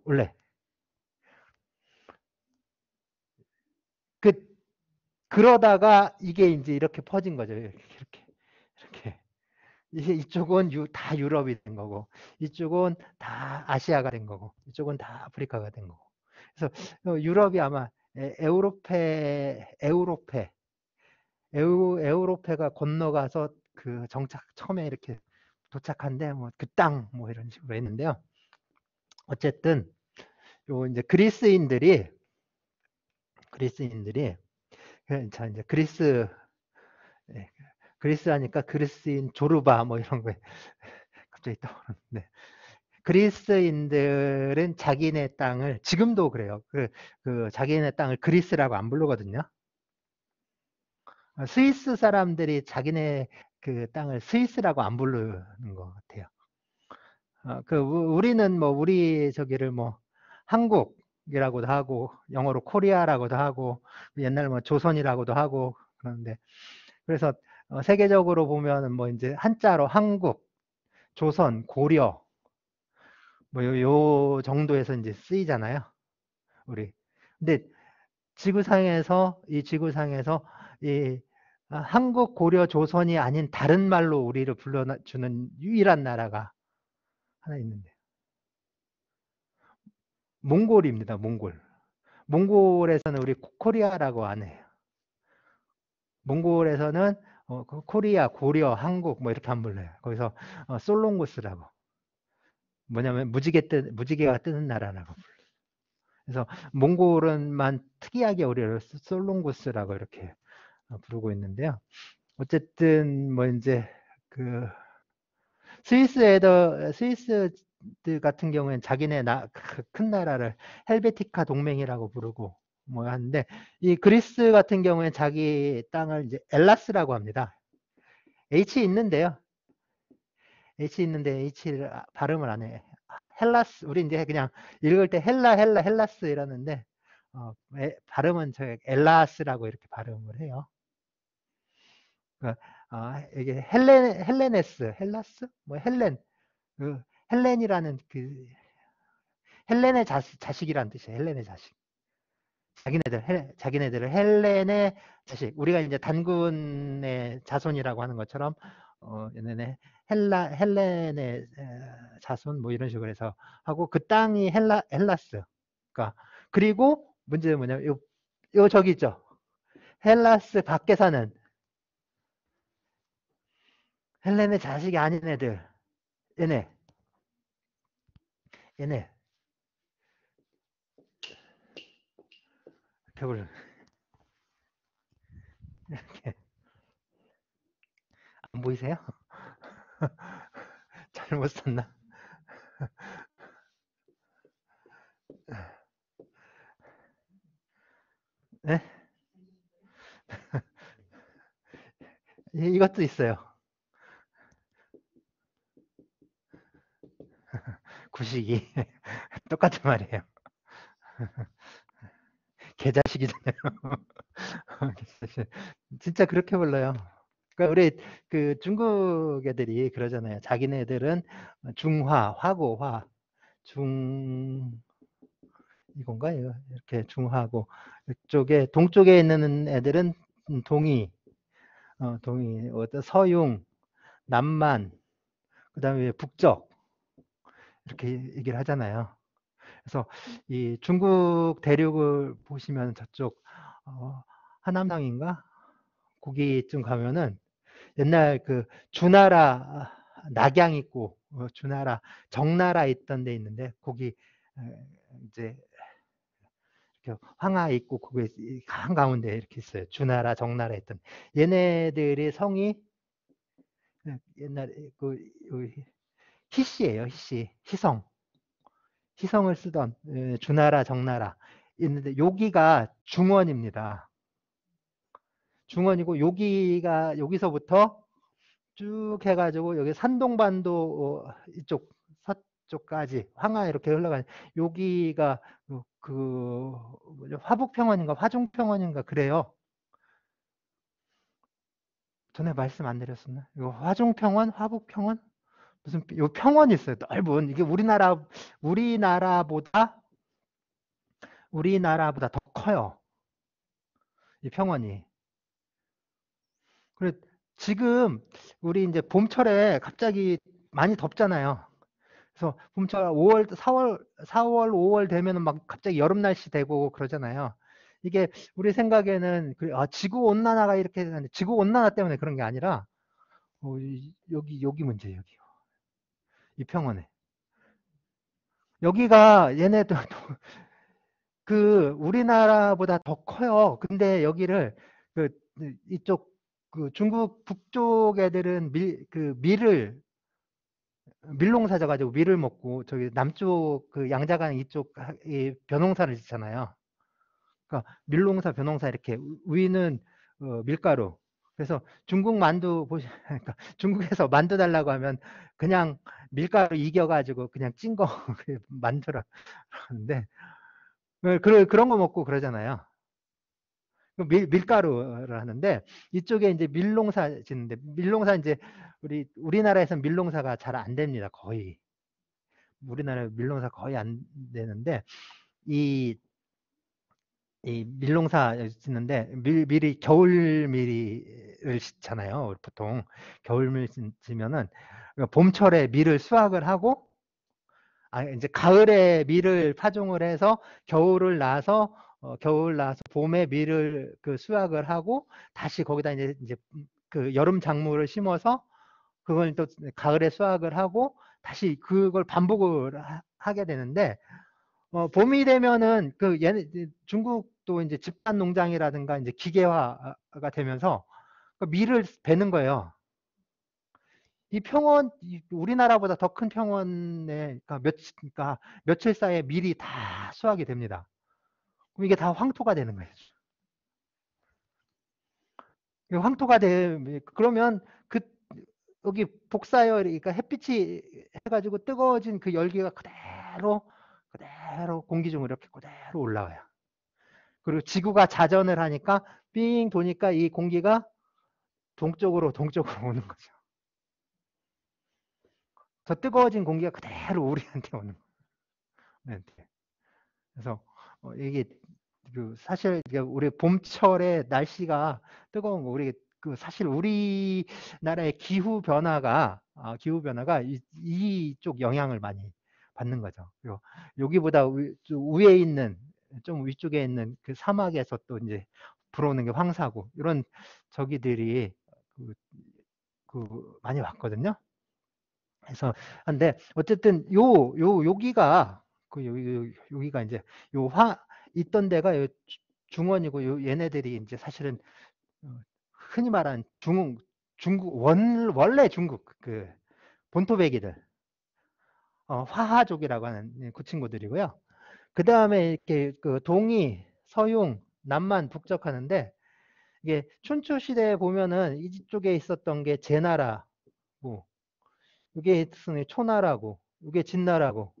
[SPEAKER 1] 원래 그 그러다가 이게 이제 이렇게 퍼진 거죠. 이렇게. 이제 이쪽은 다 유럽이 된 거고, 이쪽은 다 아시아가 된 거고, 이쪽은 다 아프리카가 된 거고. 그래서 유럽이 아마 에우로페가 건너가서 그 정착 처음에 이렇게 도착한데 뭐 그 땅 뭐 이런 식으로 했는데요. 어쨌든 요 이제 그리스인들이 자 이제 예, 그리스 하니까 그리스인 조르바 뭐 이런 거 갑자기 떠오르는데 그리스인들은 자기네 땅을 지금도 그래요. 자기네 땅을 그리스라고 안 부르거든요. 스위스 사람들이 자기네 그 땅을 스위스라고 안 부르는 것 같아요. 우리는 뭐 우리 저기를 뭐 한국이라고도 하고 영어로 코리아라고도 하고 옛날 뭐 조선이라고도 하고 그러는데 그래서 세계적으로 보면 뭐 이제 한자로 한국, 조선, 고려 뭐 요 정도에서 이제 쓰이잖아요. 우리. 근데 지구상에서 이 한국, 고려, 조선이 아닌 다른 말로 우리를 불러주는 유일한 나라가 하나 있는데 몽골입니다. 몽골. 몽골에서는 우리 코리아라고 안 해요. 몽골에서는 코리아, 고려, 한국 뭐 이렇게 안 불러요. 거기서 솔롱구스라고. 뭐냐면 무지개가 뜨는 나라라고 불러요. 그래서 몽골은만 특이하게 우리를 솔롱구스라고 이렇게 부르고 있는데요. 어쨌든 뭐 이제 그 스위스 같은 경우에는 자기네 큰 나라를 헬베티카 동맹이라고 부르고 뭐 하는데 이 그리스 같은 경우에는 자기 땅을 이제 엘라스라고 합니다. H 있는데요. H 있는데 H를 발음을 안 해. 헬라스 우리 이제 그냥 읽을 때 헬라스 이러는데 발음은 저 엘라스라고 이렇게 발음을 해요. 그러니까 이게 헬라스 뭐 헬렌이라는 헬렌의 자식이라는 뜻이에요. 헬렌의 자식. 자기네들을 헬렌의 자식. 우리가 이제 단군의 자손이라고 하는 것처럼 얘네네 헬렌의 자손 뭐 이런 식으로 해서 하고 그 땅이 헬라스. 그러니까 그리고 문제는 뭐냐면 요 저기 있죠. 헬라스 밖에 사는 헬렌의 자식이 아닌 애들. 얘네. 얘네. 이렇게 이렇게 안 보이세요? 잘못 썼나? 네? 이것도 있어요. 구식이. 똑같은 말이에요. 개자식이잖아요. 진짜 그렇게 불러요. 그러니까 우리 그 중국 애들이 그러잖아요. 자기네들은 중화, 화고, 화, 중 이건가 이거 이렇게 중화고 이쪽에 동쪽에 있는 애들은 동이, 동이, 서융, 남만, 그다음에 북적 이렇게 얘기를 하잖아요. 그래서 이 중국 대륙을 보시면 저쪽 하남성인가 거기쯤 가면은 옛날 그 주나라 낙양 있고 주나라 정나라 있던 데 있는데 거기 이제 이렇게 황하 있고 거기 한가운데 이렇게 있어요. 주나라 정나라 있던 얘네들의 성이 옛날에 그 희씨예요. 희씨 희성을 쓰던 주나라 정나라 있는데 여기가 중원입니다. 중원이고 여기서부터 쭉 해가지고 여기 산동반도 이쪽 서쪽까지 황하 이렇게 흘러가는 여기가 화북평원인가 화중평원인가 그래요. 전에 말씀 안 드렸었나? 이거 화중평원, 화북평원 무슨 요 평원이 있어요. 넓은 이게 우리나라보다 더 커요. 이 평원이. 그래 지금 우리 이제 봄철에 갑자기 많이 덥잖아요. 그래서 봄철 5월, 4월, 5월 되면은 막 갑자기 여름 날씨 되고 그러잖아요. 이게 우리 생각에는 지구 온난화가 이렇게 되는데 지구 온난화 때문에 그런 게 아니라 여기 문제 여기 이 평원에 여기가 얘네도 그 우리나라보다 더 커요. 근데 여기를 그 이쪽 그 중국 북쪽 애들은 밀농사 져가지고 밀을 먹고 저기 남쪽 그 양자강 이쪽 벼농사를 짓잖아요. 그러니까 밀농사, 벼농사 이렇게 위는 밀가루. 그래서 중국 만두 보시, 그러니까 중국에서 만두 달라고 하면 그냥 밀가루 이겨가지고 그냥 찐 거 만두라 그러는데 그런 거 먹고 그러잖아요. 밀가루를 하는데 이쪽에 이제 밀농사 짓는데 밀농사 이제 우리나라에서는 밀농사가 잘 안 됩니다. 거의 우리나라 밀농사 거의 안 되는데 이, 이 밀농사 짓는데 밀이 겨울밀을 짓잖아요. 보통 겨울밀 짓으면은 봄철에 밀을 수확을 하고 이제 가을에 밀을 파종을 해서 겨울 나서 봄에 밀을 그 수확을 하고 다시 거기다 이제 그 여름 작물을 심어서 그걸 또 가을에 수확을 하고 다시 그걸 반복을 하게 되는데 봄이 되면은 중국도 이제 집단 농장이라든가 이제 기계화가 되면서 그 밀을 베는 거예요. 이 평원, 우리나라보다 더 큰 평원에, 그러니까 며칠 사이에 밀이 다 수확이 됩니다. 그럼 이게 다 황토가 되는 거예요. 황토가 그러면 여기 복사열, 그러니까 햇빛이 해가지고 뜨거워진 그 열기가 그대로 공기 중으로 이렇게 그대로 올라와요. 그리고 지구가 자전을 하니까 삥 도니까 이 공기가 동쪽으로 오는 거죠. 더 뜨거워진 공기가 그대로 우리한테 오는 거예요. 그래서 이게 사실 우리 봄철에 날씨가 뜨거운 거 우리 사실 우리나라의 기후 변화가 이쪽 영향을 많이 받는 거죠. 그리고 여기보다 위에 있는 좀 위쪽에 있는 그 사막에서 또 이제 불어오는 게 황사고 이런 저기들이 많이 왔거든요. 그래서 근데 어쨌든 여기가 여기가 이제 있던 데가 중원이고 얘네들이 이제 사실은 흔히 말하는 중국 원래 중국 그 본토배기들 화하족이라고 하는 그 친구들이고요. 그 다음에 이렇게 그 동이, 서융, 남만, 북적하는데 이게 춘추 시대에 보면은 이쪽에 있었던 게 제나라고, 이게 있으니 초나라고, 이게 진나라고,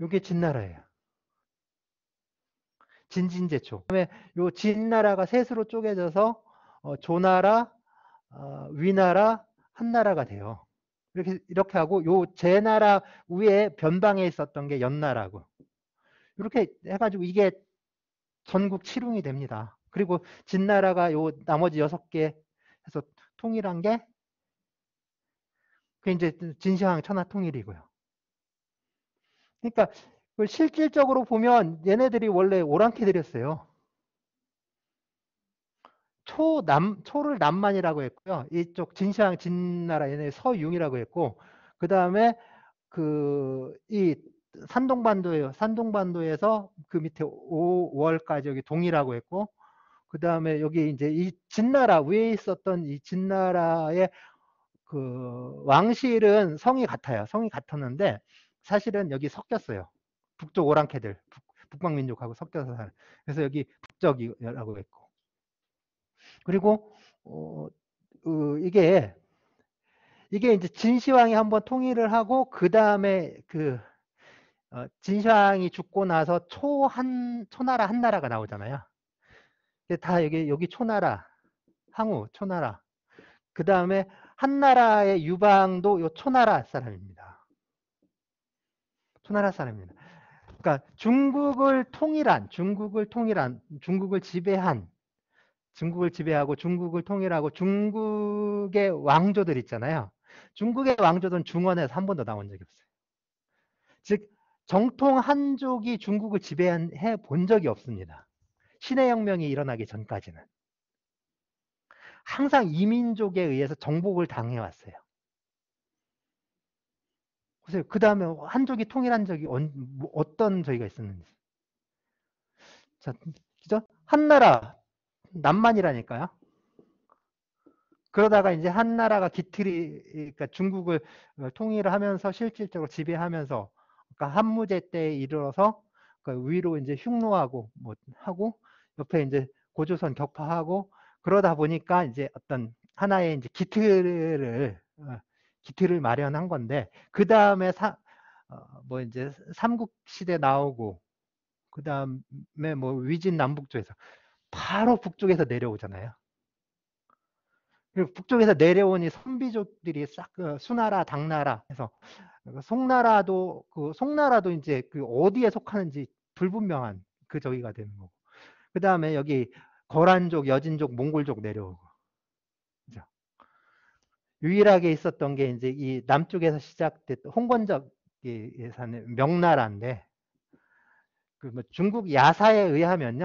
[SPEAKER 1] 이게 진나라예요. 진진제초. 그다음에 요 진나라가 셋으로 쪼개져서 조나라, 위나라, 한나라가 돼요. 이렇게 하고 요 제나라 위에 변방에 있었던 게 연나라고. 이렇게 해가지고 이게 전국 칠웅이 됩니다. 그리고 진나라가 요 나머지 6개 해서 통일한 게 그게 이제 진시황 천하통일이고요. 그러니까 실질적으로 보면 얘네들이 원래 오랑캐들이었어요. 초를 남만이라고 했고요. 이쪽 진시황 진나라 얘네 서융이라고 했고, 그 다음에 이 산동반도예요. 산동반도에서 그 밑에 5월까지 여기 동이라고 했고, 그 다음에 여기 이제 이 진나라 위에 있었던 이 진나라의 그 왕실은 성이 같아요. 성이 같았는데 사실은 여기 섞였어요. 북쪽 오랑캐들, 북방민족하고 섞여서 사는. 그래서 여기 북적이라고 했고. 그리고 이게 이제 진시황이 한번 통일을 하고 그 다음에 진시황이 죽고 나서 초나라 한나라가 나오잖아요. 다 여기 초나라, 항우 초나라. 그 다음에 한나라의 유방도 요 초나라 사람입니다. 초나라 사람입니다. 그러니까 중국을 지배하고 중국을 통일하고 중국의 왕조들 있잖아요. 중국의 왕조들은 중원에서 한 번도 나온 적이 없어요. 즉 정통 한족이 중국을 지배해 본 적이 없습니다. 신의 혁명이 일어나기 전까지는 항상 이민족에 의해서 정복을 당해왔어요. 그래서 그 다음에 한족이 통일한 적이 어떤 저희가 있었는지. 자, 그죠? 한나라 남만이라니까요. 그러다가 이제 한나라가 그러니까 중국을 통일을 하면서 실질적으로 지배하면서, 그러니까 한무제 때에 이르러서 그 위로 이제 흉노하고 뭐 하고 옆에 이제 고조선 격파하고 그러다 보니까 이제 어떤 하나의 이제 기틀을 마련한 건데 그 다음에 뭐 이제 삼국 시대 나오고 그 다음에 뭐 위진 남북조에서 바로 북쪽에서 내려오잖아요. 그리고 북쪽에서 내려오니 선비족들이 싹 수나라, 당나라 해서 송나라도 이제 어디에 속하는지 불분명한 저기가 되는 거고. 그 다음에 여기 거란족, 여진족, 몽골족 내려오고. 그죠? 유일하게 있었던 게 이제 이 남쪽에서 시작됐던 홍건적이 사는 명나라인데 뭐 중국 야사에 의하면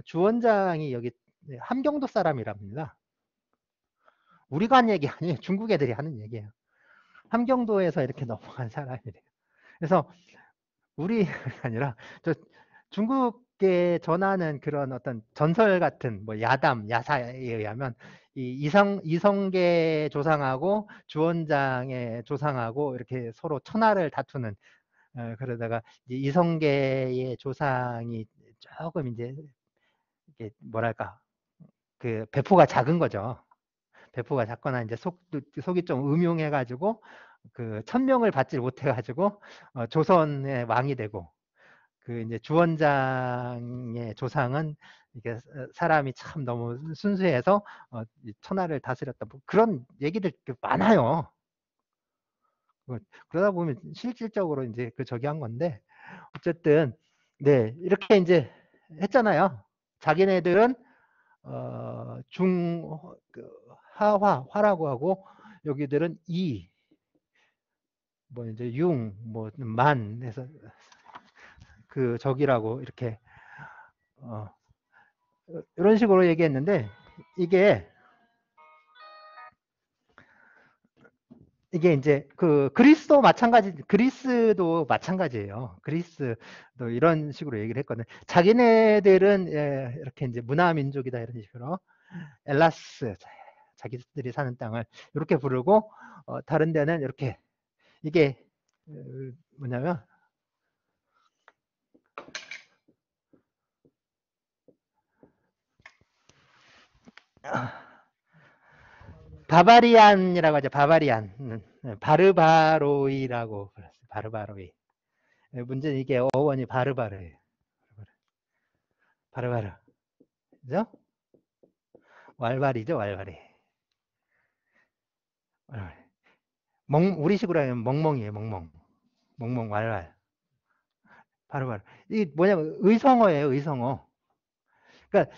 [SPEAKER 1] 주원장이 여기 함경도 사람이랍니다. 우리가 한 얘기 아니에요. 중국 애들이 하는 얘기예요. 함경도에서 이렇게 넘어간 사람이래요. 그래서 우리가 아니라 중국에 전하는 그런 어떤 전설 같은 뭐 야사에 의하면 이성계 조상하고 주원장의 조상하고 이렇게 서로 천하를 다투는 그러다가 이성계의 조상이 조금 이제 이게 뭐랄까 배포가 작은 거죠. 배포가 작거나 이제 속이 좀 음흉해가지고 천명을 받지 못해가지고 조선의 왕이 되고 이제 주원장의 조상은 이게 사람이 참 너무 순수해서 천하를 다스렸다. 뭐 그런 얘기들 많아요. 그러다 보면 실질적으로 이제 저기 한 건데 어쨌든 네 이렇게 이제 했잖아요. 자기네들은 화라고 하고 여기들은 뭐 이제 뭐 만 해서 저기라고 이렇게 이런 식으로 얘기했는데 이게 이제 그 그리스도 마찬가지예요. 그리스도 이런 식으로 얘기를 했거든요. 자기네들은 이렇게 이제 문화 민족이다 이런 식으로 엘라스 자기들이 사는 땅을 이렇게 부르고 다른 데는 이렇게 이게 뭐냐면 바바리안이라고 하죠. 바바리안. 바르바로이라고 불렀어요. 바르바로이. 문제는 이게 어원이 바르바르예요. 바르바르. 그죠? 왈왈이죠, 왈왈이. 왈왈. 우리식으로 하면 멍멍이에요, 멍멍. 멍멍, 왈왈. 바르바르. 이게 뭐냐면 의성어예요, 의성어. 그러니까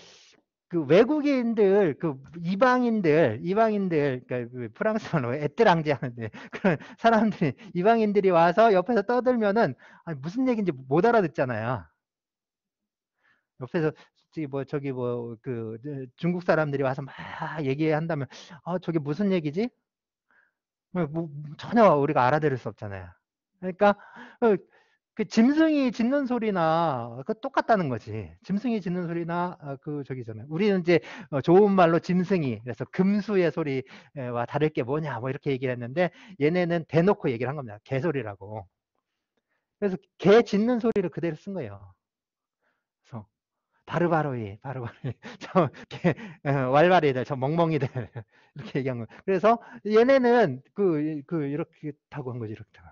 [SPEAKER 1] 그 외국인들, 그 이방인들, 그러니까 그 프랑스 말로 에뜨랑제 하는데 그런 사람들이 이방인들이 와서 옆에서 떠들면은 아니, 무슨 얘기인지 못 알아듣잖아요. 옆에서 저기 그 중국 사람들이 와서 막 얘기한다면 저게 무슨 얘기지? 전혀 우리가 알아들을 수 없잖아요. 그러니까 그 짐승이 짖는 소리나 그 똑같다는 거지. 짐승이 짖는 소리나 그 저기잖아요. 우리는 이제 좋은 말로 짐승이 그래서 금수의 소리와 다를 게 뭐냐 뭐 이렇게 얘기를 했는데 얘네는 대놓고 얘기를 한 겁니다. 개소리라고. 그래서 개 짖는 소리를 그대로 쓴 거예요. 그래서 바르바로이, 왈왈이들, 저 멍멍이들 이렇게 얘기한 거. 그래서 얘네는 이렇게 타고 한 거지 이렇게 타고.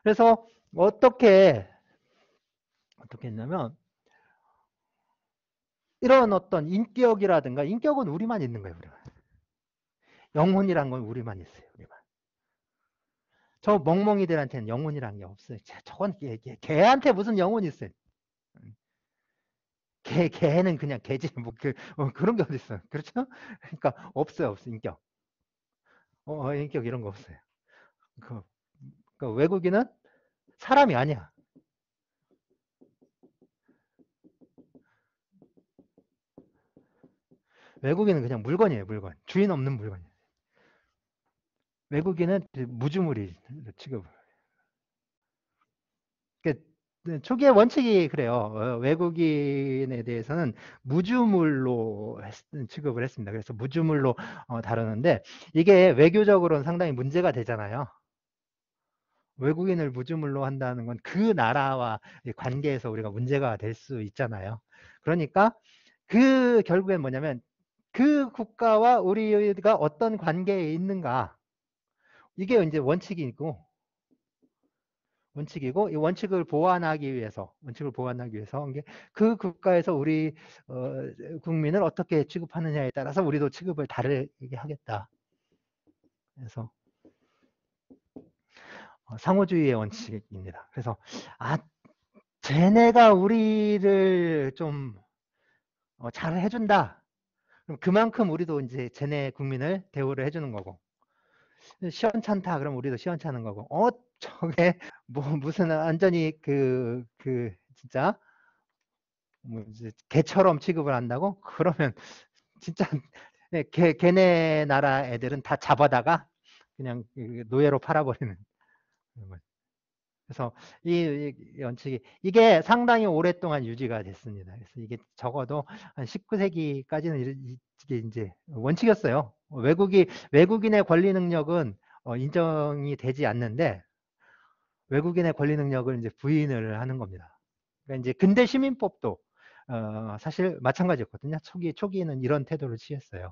[SPEAKER 1] 그래서 어떻게 했냐면 이런 어떤 인격이라든가 인격은 우리만 있는 거예요. 우리만. 영혼이란 건 우리만 있어요. 우리만. 저 멍멍이들한테는 영혼이란 게 없어요. 저건 걔한테 무슨 영혼이 있어요. 걔는 그냥 걔지. 그런 게 어디 있어요. 그렇죠? 그러니까 없어요. 인격. 인격 이런 거 없어요. 그 외국인은 사람이 아니야. 외국인은 그냥 물건이에요. 물건. 주인 없는 물건이에요. 외국인은 무주물이 취급을. 초기의 원칙이 그래요. 외국인에 대해서는 무주물로 취급을 했습니다. 그래서 무주물로 다루는데 이게 외교적으로는 상당히 문제가 되잖아요. 외국인을 무주물로 한다는 건 그 나라와 관계에서 우리가 문제가 될 수 있잖아요. 그러니까 결국엔 뭐냐면 그 국가와 우리가 어떤 관계에 있는가 이게 이제 원칙이고 이 원칙을 보완하기 위해서 그 국가에서 우리 국민을 어떻게 취급하느냐에 따라서 우리도 취급을 다르게 하겠다. 그래서 상호주의의 원칙입니다. 그래서 쟤네가 우리를 좀 잘 해준다. 그럼 그만큼 우리도 이제 쟤네 국민을 대우를 해주는 거고 시원찮다. 그럼 우리도 시원찮은 거고 저게 무슨 완전히 진짜 이제 개처럼 취급을 한다고? 그러면 진짜 걔네 나라 애들은 다 잡아다가 그냥 노예로 팔아버리는. 그래서 이 원칙이 이게 상당히 오랫동안 유지가 됐습니다. 그래서 이게 적어도 한 19세기까지는 이게 이제 원칙이었어요. 외국인의 권리 능력은 인정이 되지 않는데 외국인의 권리 능력을 이제 부인을 하는 겁니다. 그러니까 이제 근대 시민법도 사실 마찬가지였거든요. 초기에는 이런 태도를 취했어요.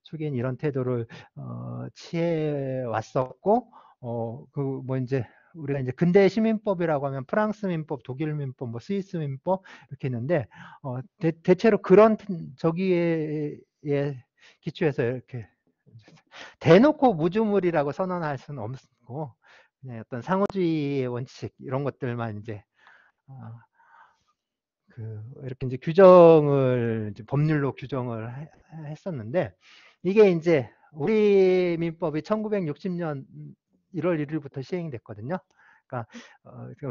[SPEAKER 1] 초기에는 이런 태도를 취해 왔었고, 이제 우리가 이제 근대 시민법이라고 하면 프랑스 민법, 독일 민법, 스위스 민법 이렇게 있는데 대체로 그런 저기에 기초해서 이렇게 대놓고 무주물이라고 선언할 수는 없고 그냥 어떤 상호주의의 원칙 이런 것들만 이제 이렇게 이제 법률로 규정을 했었는데 이게 이제 우리 민법이 1960년 1월 1일부터 시행됐거든요. 그러니까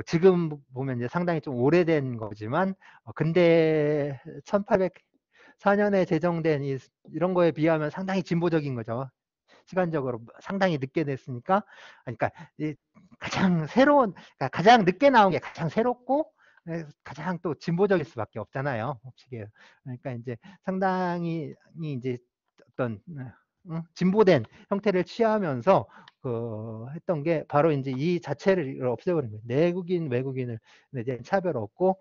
[SPEAKER 1] 지금 보면 이제 상당히 좀 오래된 거지만 근대 1804년에 제정된 이런 거에 비하면 상당히 진보적인 거죠. 시간적으로 상당히 늦게 됐으니까. 그러니까 가장 새로운, 그러니까 가장 늦게 나온 게 가장 새롭고 가장 또 진보적일 수밖에 없잖아요. 그러니까 이제 상당히 이제 어떤 진보된 형태를 취하면서 했던 게 바로 이제 이 자체를 없애버린 거예요. 내국인, 외국인을 이제 차별 없고,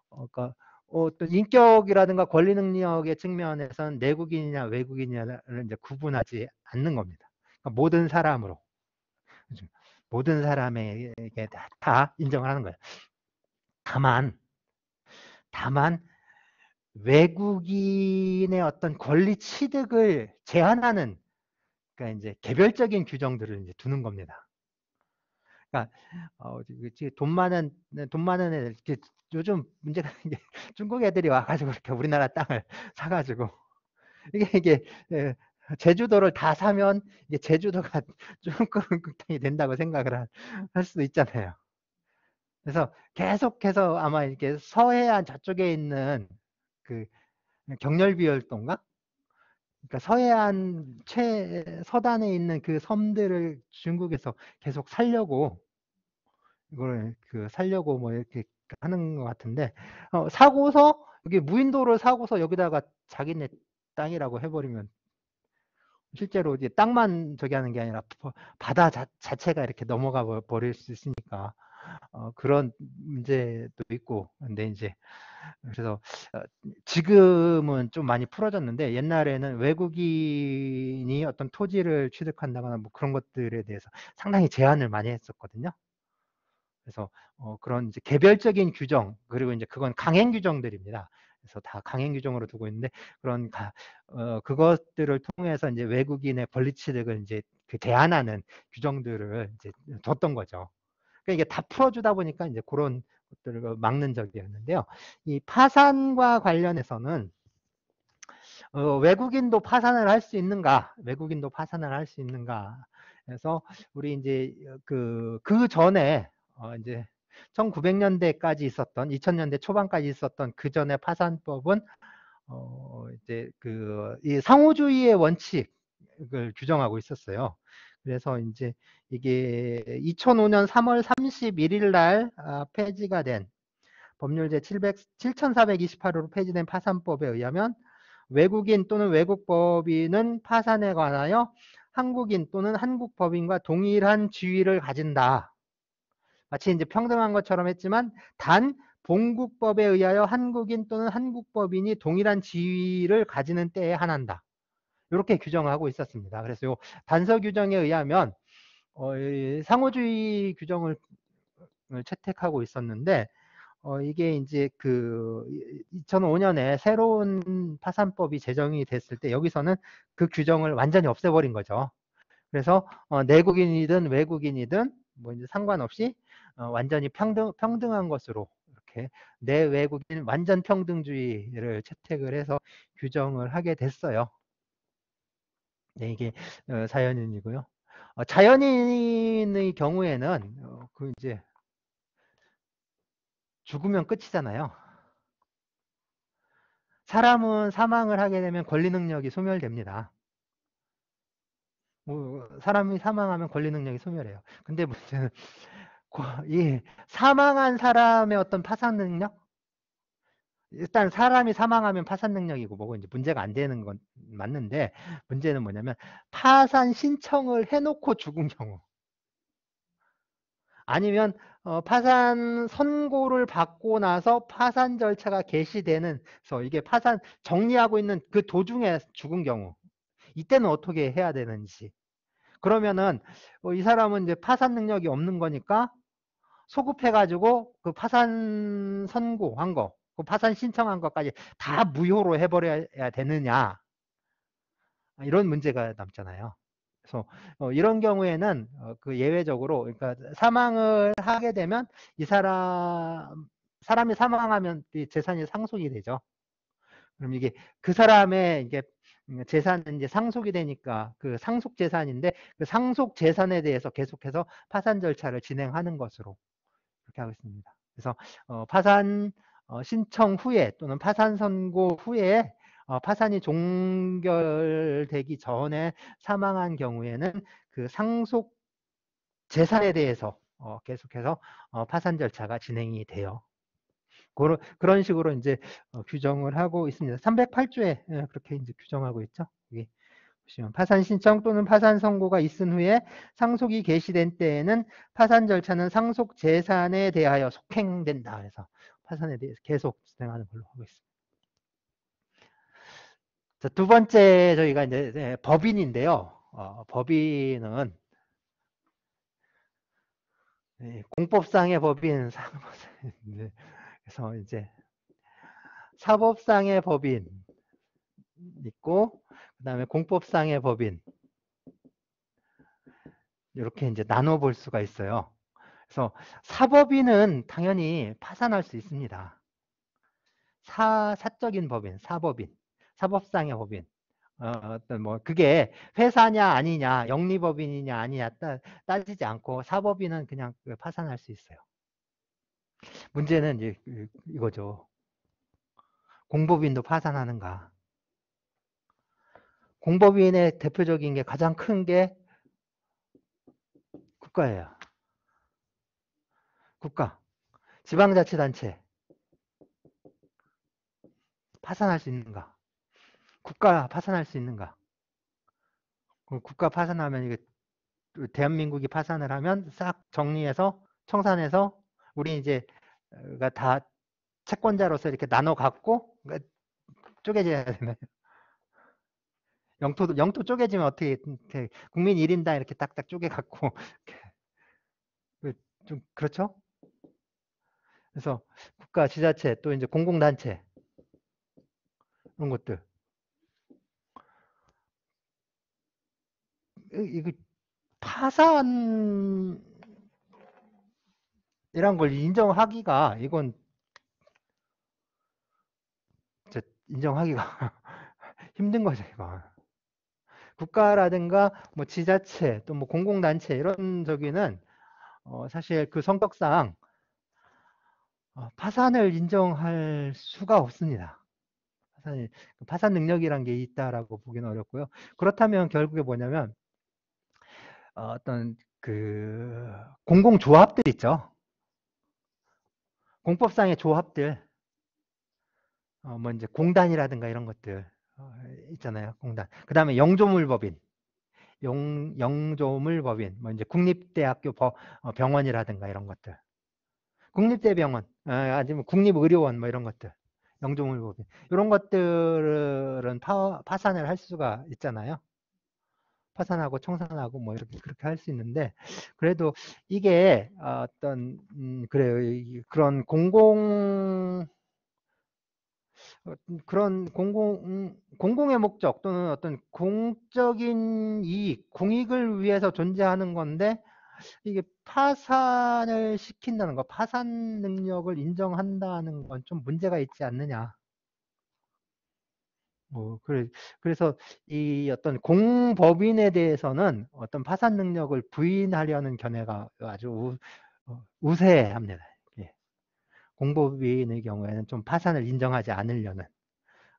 [SPEAKER 1] 그러니까 또 인격이라든가 권리 능력의 측면에서는 내국인이냐 외국인이냐를 이제 구분하지 않는 겁니다. 그러니까 모든 사람으로, 모든 사람에게 다 인정을 하는 거예요. 다만 외국인의 어떤 권리 취득을 제한하는, 그러니까 이제 개별적인 규정들을 이제 두는 겁니다. 그러니까 돈 많은 애들, 요즘 문제가 이게 중국 애들이 와가지고 이렇게 우리나라 땅을 사가지고 이게 제주도를 다 사면 이게 제주도가 중국 땅이 된다고 생각을 할 수도 있잖아요. 그래서 계속해서 아마 이렇게 서해안 저쪽에 있는 그 경렬비열도인가? 그러니까 서해안 서단에 있는 그 섬들을 중국에서 계속 살려고 이걸 살려고 뭐 이렇게 하는 것 같은데, 사고서 여기 무인도를 사고서 여기다가 자기네 땅이라고 해버리면 실제로 이제 땅만 저기 하는 게 아니라 바다 자체가 이렇게 넘어가 버릴 수 있으니까 그런 문제도 있고. 근데 이제 그래서 지금은 좀 많이 풀어졌는데 옛날에는 외국인이 어떤 토지를 취득한다거나 뭐 그런 것들에 대해서 상당히 제한을 많이 했었거든요. 그래서 그런 이제 개별적인 규정, 그리고 이제 그건 강행 규정들입니다. 그래서 다 강행 규정으로 두고 있는데 그런 그것들을 통해서 이제 외국인의 권리 취득을 이제 제한하는 규정들을 이제 뒀던 거죠. 그러니까 이게 다 풀어주다 보니까 이제 그런 것들을 막는 적이었는데요. 이 파산과 관련해서는 외국인도 파산을 할 수 있는가? 외국인도 파산을 할 수 있는가? 그래서 우리 이제 그 전에 이제 1900년대까지 있었던 2000년대 초반까지 있었던 그 전에 파산법은 이제 이 상호주의의 원칙을 규정하고 있었어요. 그래서 이제 이게 2005년 3월 31일 날 폐지가 된 법률 제 7428호로 폐지된 파산법에 의하면 외국인 또는 외국법인은 파산에 관하여 한국인 또는 한국법인과 동일한 지위를 가진다. 마치 이제 평등한 것처럼 했지만 단 본국법에 의하여 한국인 또는 한국법인이 동일한 지위를 가지는 때에 한한다. 이렇게 규정하고 있었습니다. 그래서 요 단서 규정에 의하면 상호주의 규정을 채택하고 있었는데 이게 이제 2005년에 새로운 파산법이 제정이 됐을 때 여기서는 그 규정을 완전히 없애버린 거죠. 그래서 내국인이든 외국인이든 뭐 이제 상관없이 완전히 평등한 것으로 이렇게 내외국인 완전 평등주의를 채택을 해서 규정을 하게 됐어요. 네, 이게 자연인이고요. 자연인의 경우에는 이제 죽으면 끝이잖아요. 사람은 사망을 하게 되면 권리 능력이 소멸됩니다. 뭐 사람이 사망하면 권리 능력이 소멸해요. 근데 문제는 이 사망한 사람의 어떤 파산 능력? 일단 사람이 사망하면 파산 능력이고 뭐고 이제 문제가 안 되는 건 맞는데, 문제는 뭐냐면 파산 신청을 해놓고 죽은 경우, 아니면 파산 선고를 받고 나서 파산 절차가 개시되는, 그래서 이게 파산 정리하고 있는 그 도중에 죽은 경우, 이때는 어떻게 해야 되는지. 그러면은 이 사람은 이제 파산 능력이 없는 거니까 소급해가지고 그 파산 선고한 거, 그 파산 신청한 것까지 다 무효로 해버려야 되느냐, 이런 문제가 남잖아요. 그래서 이런 경우에는 예외적으로, 그러니까 사망을 하게 되면 이 사람이 사망하면 이 재산이 상속이 되죠. 그럼 이게 그 사람의 이게 재산은 이제 상속이 되니까 그 상속 재산인데 그 상속 재산에 대해서 계속해서 파산 절차를 진행하는 것으로 그렇게 하고 있습니다. 그래서 파산 신청 후에 또는 파산 선고 후에 파산이 종결되기 전에 사망한 경우에는 그 상속 재산에 대해서 계속해서 파산 절차가 진행이 돼요. 그런 식으로 이제 규정을 하고 있습니다. 308조에 그렇게 이제 규정하고 있죠. 여기 보시면 파산 신청 또는 파산 선고가 있은 후에 상속이 개시된 때에는 파산 절차는 상속 재산에 대하여 속행된다. 그래서 파산에 대해서 계속 진행하는 걸로 하고 있습니다. 자, 두 번째 저희가 이제 법인인데요. 법인은 공법상의 법인, 그래서 이제 사법상의 법인 있고, 그 다음에 공법상의 법인 이렇게 이제 나눠볼 수가 있어요. 그래서 사법인은 당연히 파산할 수 있습니다. 사적인 법인, 사법인, 사법상의 법인. 어떤 뭐 그게 회사냐 아니냐, 영리법인이냐 아니냐 따지지 않고 사법인은 그냥 파산할 수 있어요. 문제는 이제 이거죠. 공법인도 파산하는가? 공법인의 대표적인 게 가장 큰 게 국가예요. 국가, 지방자치단체 파산할 수 있는가? 국가 파산할 수 있는가? 국가 파산하면 이게 대한민국이 파산을 하면 싹 정리해서 청산해서 우리 이제 다 채권자로서 이렇게 나눠 갖고 쪼개져야 되나요? 영토 쪼개지면 어떻게 이렇게 국민 1인당 이렇게 딱딱 쪼개 갖고 좀 그렇죠? 그래서 국가, 지자체 또 이제 공공단체 이런 것들 이거 파산이란 걸 인정하기가 이건 인정하기가 힘든 거죠, 이거. 국가라든가 뭐 지자체 또 뭐 공공단체 이런 저기는 사실 그 성격상 파산을 인정할 수가 없습니다. 파산 능력이란 게 있다라고 보기는 어렵고요. 그렇다면 결국에 뭐냐면 어떤 그 공공조합들 있죠. 공법상의 조합들, 뭐 이제 공단이라든가 이런 것들 있잖아요. 공단. 그 다음에 영조물법인, 영조물법인, 뭐 이제 국립대학교 병원이라든가 이런 것들, 국립대병원, 아니면 국립의료원 뭐 이런 것들, 영조물법인 이런 것들은 파산을 할 수가 있잖아요. 파산하고 청산하고 뭐 이렇게 그렇게 할 수 있는데 그래도 이게 어떤 그래요. 그런 그런 공공의 목적 또는 어떤 공적인 이익, 공익을 위해서 존재하는 건데 이게 파산을 시킨다는 거, 파산 능력을 인정한다는 건 좀 문제가 있지 않느냐. 그래서 이 어떤 공법인에 대해서는 어떤 파산 능력을 부인하려는 견해가 아주 우세합니다. 예. 공법인의 경우에는 좀 파산을 인정하지 않으려는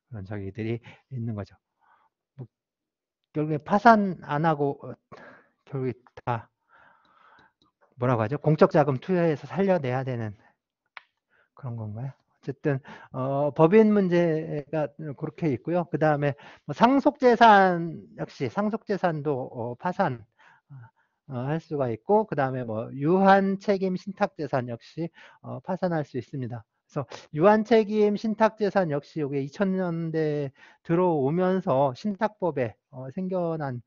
[SPEAKER 1] 그런 저기들이 있는 거죠. 뭐 결국에 파산 안 하고 결국에 다 뭐라고 하죠? 공적 자금 투여해서 살려내야 되는 그런 건가요? 어쨌든 법인 문제가 그렇게 있고요. 그 다음에 뭐 상속재산 역시 상속재산도 파산 할 수가 있고 그 다음에 뭐 유한책임 신탁재산 역시 파산할 수 있습니다. 그래서 유한책임 신탁재산 역시 이게 2000년대 들어오면서 신탁법에 생겨난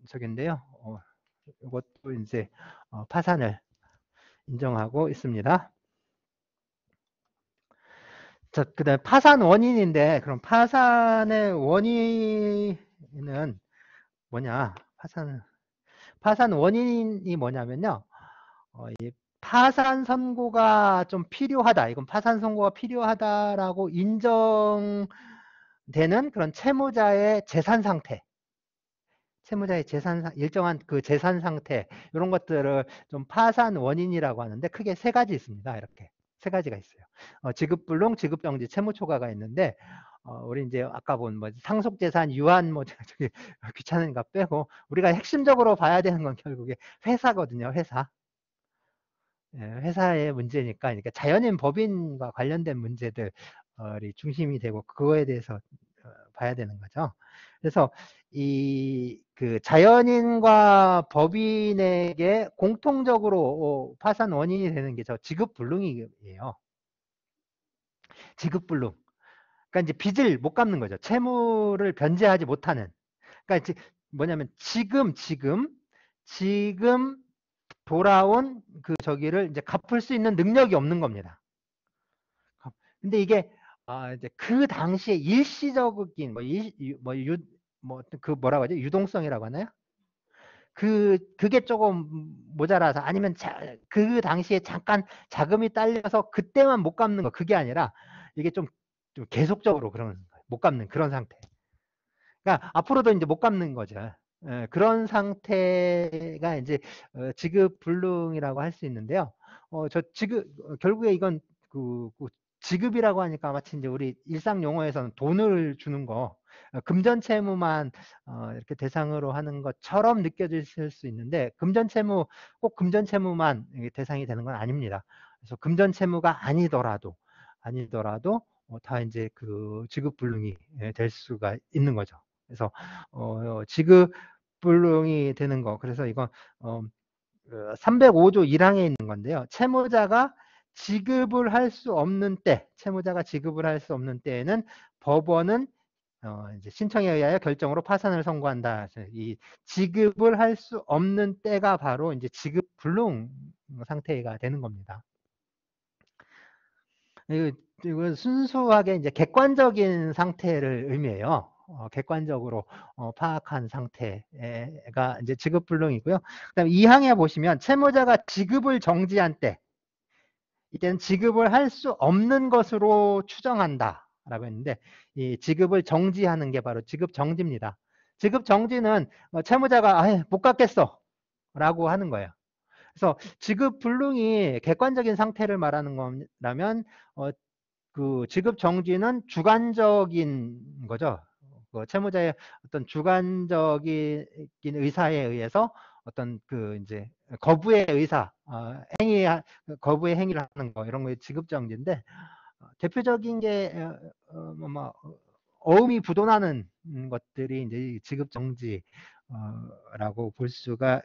[SPEAKER 1] 저긴데요. 이것도 이제 파산을 인정하고 있습니다. 자, 그다음에 파산 원인인데 그럼 파산의 원인은 뭐냐? 파산 원인이 뭐냐면요. 이 파산 선고가 좀 필요하다. 이건 파산 선고가 필요하다라고 인정되는 되는 그런 채무자의 재산 상태, 일정한 그 재산 상태, 이런 것들을 좀 파산 원인이라고 하는데 크게 세 가지 있습니다. 이렇게 세 가지가 있어요. 지급불능, 지급정지, 채무초과가 있는데, 우리 이제 아까 본 뭐 상속재산, 유한 뭐 저기 귀찮으니까 빼고 우리가 핵심적으로 봐야 되는 건 결국에 회사거든요. 회사. 예, 회사의 문제니까, 그러니까 자연인 법인과 관련된 문제들이 중심이 되고 그거에 대해서 봐야 되는 거죠. 그래서 이 그 자연인과 법인에게 공통적으로 파산 원인이 되는 게 저 지급불능이에요. 지급불능. 그러니까 이제 빚을 못 갚는 거죠. 채무를 변제하지 못하는. 그러니까 이제 뭐냐면 지금 돌아온 그 저기를 이제 갚을 수 있는 능력이 없는 겁니다. 근데 이게 이제 그 당시에 일시적인 뭐그 뭐라고 하죠? 유동성이라고 하나요? 그게 조금 모자라서, 아니면 그 당시에 잠깐 자금이 딸려서 그때만 못 갚는 거, 그게 아니라 이게 좀 계속적으로 그런 거예요. 못 갚는 그런 상태. 그러니까 앞으로도 이제 못 갚는 거죠. 예, 그런 상태가 이제 지급불능이라고 할 수 있는데요. 결국에 이건 그 지급이라고 하니까 마치 이제 우리 일상 용어에서는 돈을 주는 거, 금전채무만 이렇게 대상으로 하는 것처럼 느껴질 수 있는데, 꼭 금전채무만 이게 대상이 되는 건 아닙니다. 그래서 금전채무가 아니더라도 다 이제 그 지급불능이 될 수가 있는 거죠. 그래서 지급 불능이 되는 거. 그래서 이건 305조 1항에 있는 건데요. 채무자가 지급을 할 수 없는 때에는 법원은 이제 신청에 의하여 결정으로 파산을 선고한다. 이 지급을 할 수 없는 때가 바로 이제 지급 불능 상태가 되는 겁니다. 이건 순수하게 이제 객관적인 상태를 의미해요. 객관적으로 파악한 상태가 이제 지급불능이고요. 그다음에 2항에 보시면 채무자가 지급을 정지한 때, 이때는 지급을 할 수 없는 것으로 추정한다라고 했는데, 이 지급을 정지하는 게 바로 지급 정지입니다. 지급 정지는 채무자가 못 갚겠어라고 하는 거예요. 그래서 지급 불능이 객관적인 상태를 말하는 거라면 그 지급 정지는 주관적인 거죠. 그 채무자의 어떤 주관적인 의사에 의해서 어떤 그 이제 거부의 의사, 거부의 행위를 하는 거, 이런 거 지급 정지인데, 대표적인 게 뭐 어음이 부도나는 것들이 이제 지급 정지라고 볼 수가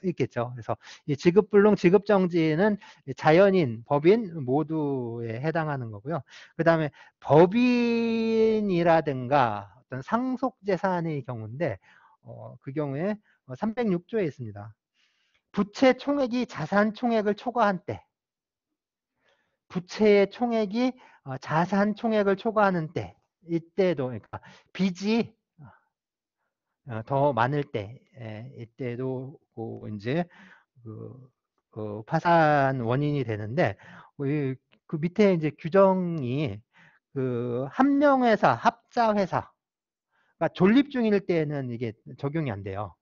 [SPEAKER 1] 있겠죠. 그래서 이 지급불능, 지급정지는 자연인, 법인 모두에 해당하는 거고요. 그 다음에 법인이라든가 어떤 상속재산의 경우인데, 그 경우에 306조에 있습니다. 부채 총액이 자산 총액을 초과한 때, 부채의 총액이 자산 총액을 초과하는 때, 이때도, 그러니까 빚이 더 많을 때, 이때도 이제 파산 원인이 되는데, 그 밑에 이제 규정이 그 한명회사, 합자회사, 그러니까 존립 중일 때는 이게 적용이 안 돼요.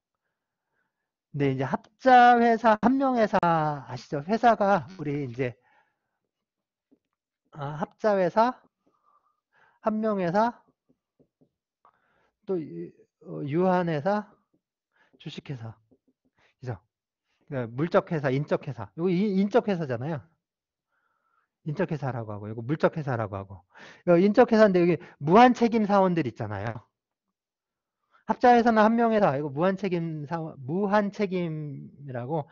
[SPEAKER 1] 근데 이제 합자회사, 한명회사 아시죠? 회사가 우리 이제 합자회사, 한명회사, 또 유한회사, 주식회사, 그죠? 그러니까 물적회사, 인적회사. 이거 인적회사잖아요. 인적회사라고 하고, 이거 물적회사라고 하고. 인적회사인데 여기 무한책임 사원들 있잖아요. 합자회사나 한명회사, 이거 무한책임 사원, 무한책임이라고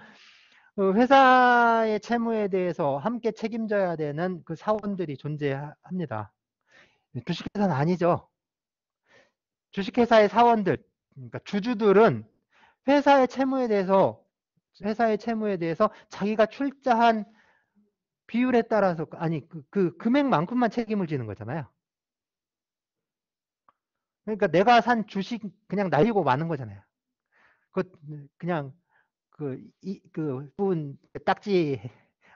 [SPEAKER 1] 회사의 채무에 대해서 함께 책임져야 되는 그 사원들이 존재합니다. 주식회사는 아니죠. 주식회사의 사원들, 그러니까 주주들은 회사의 채무에 대해서 자기가 출자한 비율에 따라서, 아니 그 금액만큼만 책임을 지는 거잖아요. 그러니까 내가 산 주식 그냥 날리고 마는 거잖아요. 그냥 그 부분 딱지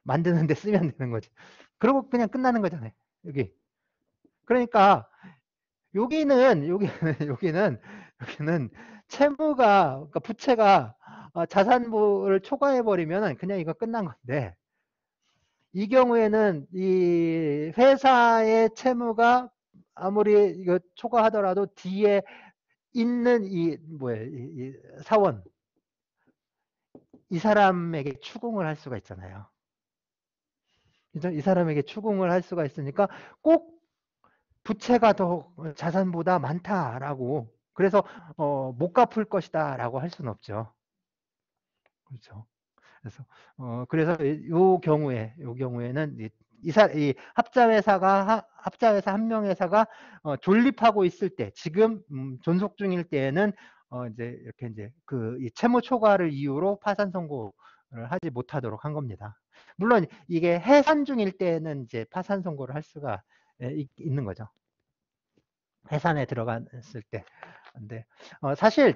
[SPEAKER 1] 만드는 데 쓰면 되는 거지. 그러고 그냥 끝나는 거잖아요. 여기. 그러니까 여기는 채무가, 그러니까 부채가 자산부를 초과해 버리면은 그냥 이거 끝난 건데, 이 경우에는 이 회사의 채무가 아무리 이거 초과하더라도 뒤에 있는 이 뭐예요, 이 사원, 이 사람에게 추궁을 할 수가 있잖아요. 그죠? 이 사람에게 추궁을 할 수가 있으니까 꼭 부채가 더 자산보다 많다라고, 그래서 못 갚을 것이다라고 할 수는 없죠. 그렇죠. 그래서 요 경우에는 이 합자회사 한 명 회사가 존립하고 있을 때, 지금 존속 중일 때에는 이제 이렇게 이제 이 채무 초과를 이유로 파산 선고를 하지 못하도록 한 겁니다. 물론 이게 해산 중일 때는 이제 파산 선고를 할 수가 있는 거죠. 해산에 들어갔을 때. 근데 사실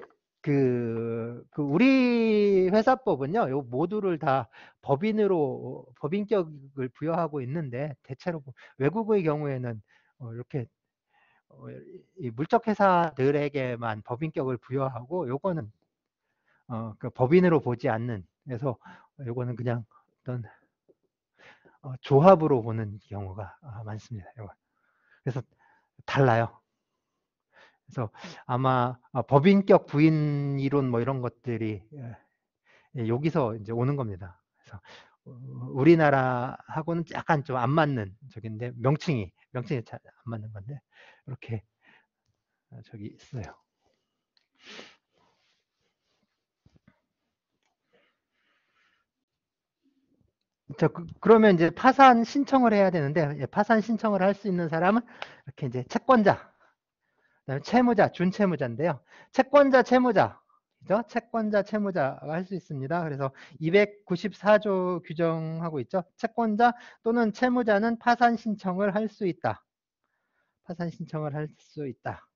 [SPEAKER 1] 우리 회사법은요, 요 모두를 다 법인격을 부여하고 있는데, 대체로 외국의 경우에는 이렇게 이 물적 회사들에게만 법인격을 부여하고, 요거는 그 법인으로 보지 않는, 그래서 요거는 그냥 어떤 조합으로 보는 경우가 많습니다. 요거. 그래서 달라요. 그래서 아마 법인격 부인 이론 뭐 이런 것들이 여기서 이제 오는 겁니다. 그래서 우리나라하고는 약간 좀 안 맞는 저긴데, 명칭이 잘 안 맞는 건데, 이렇게 저기 있어요. 그러면 이제 파산 신청을 해야 되는데, 파산 신청을 할 수 있는 사람은 이렇게 이제 채권자, 그다음에 채무자, 준채무자인데요. 채권자, 채무자, 그죠? 채권자, 채무자가 할 수 있습니다. 그래서 294조 규정하고 있죠. 채권자 또는 채무자는 파산 신청을 할 수 있다. 파산 신청을 할 수 있다.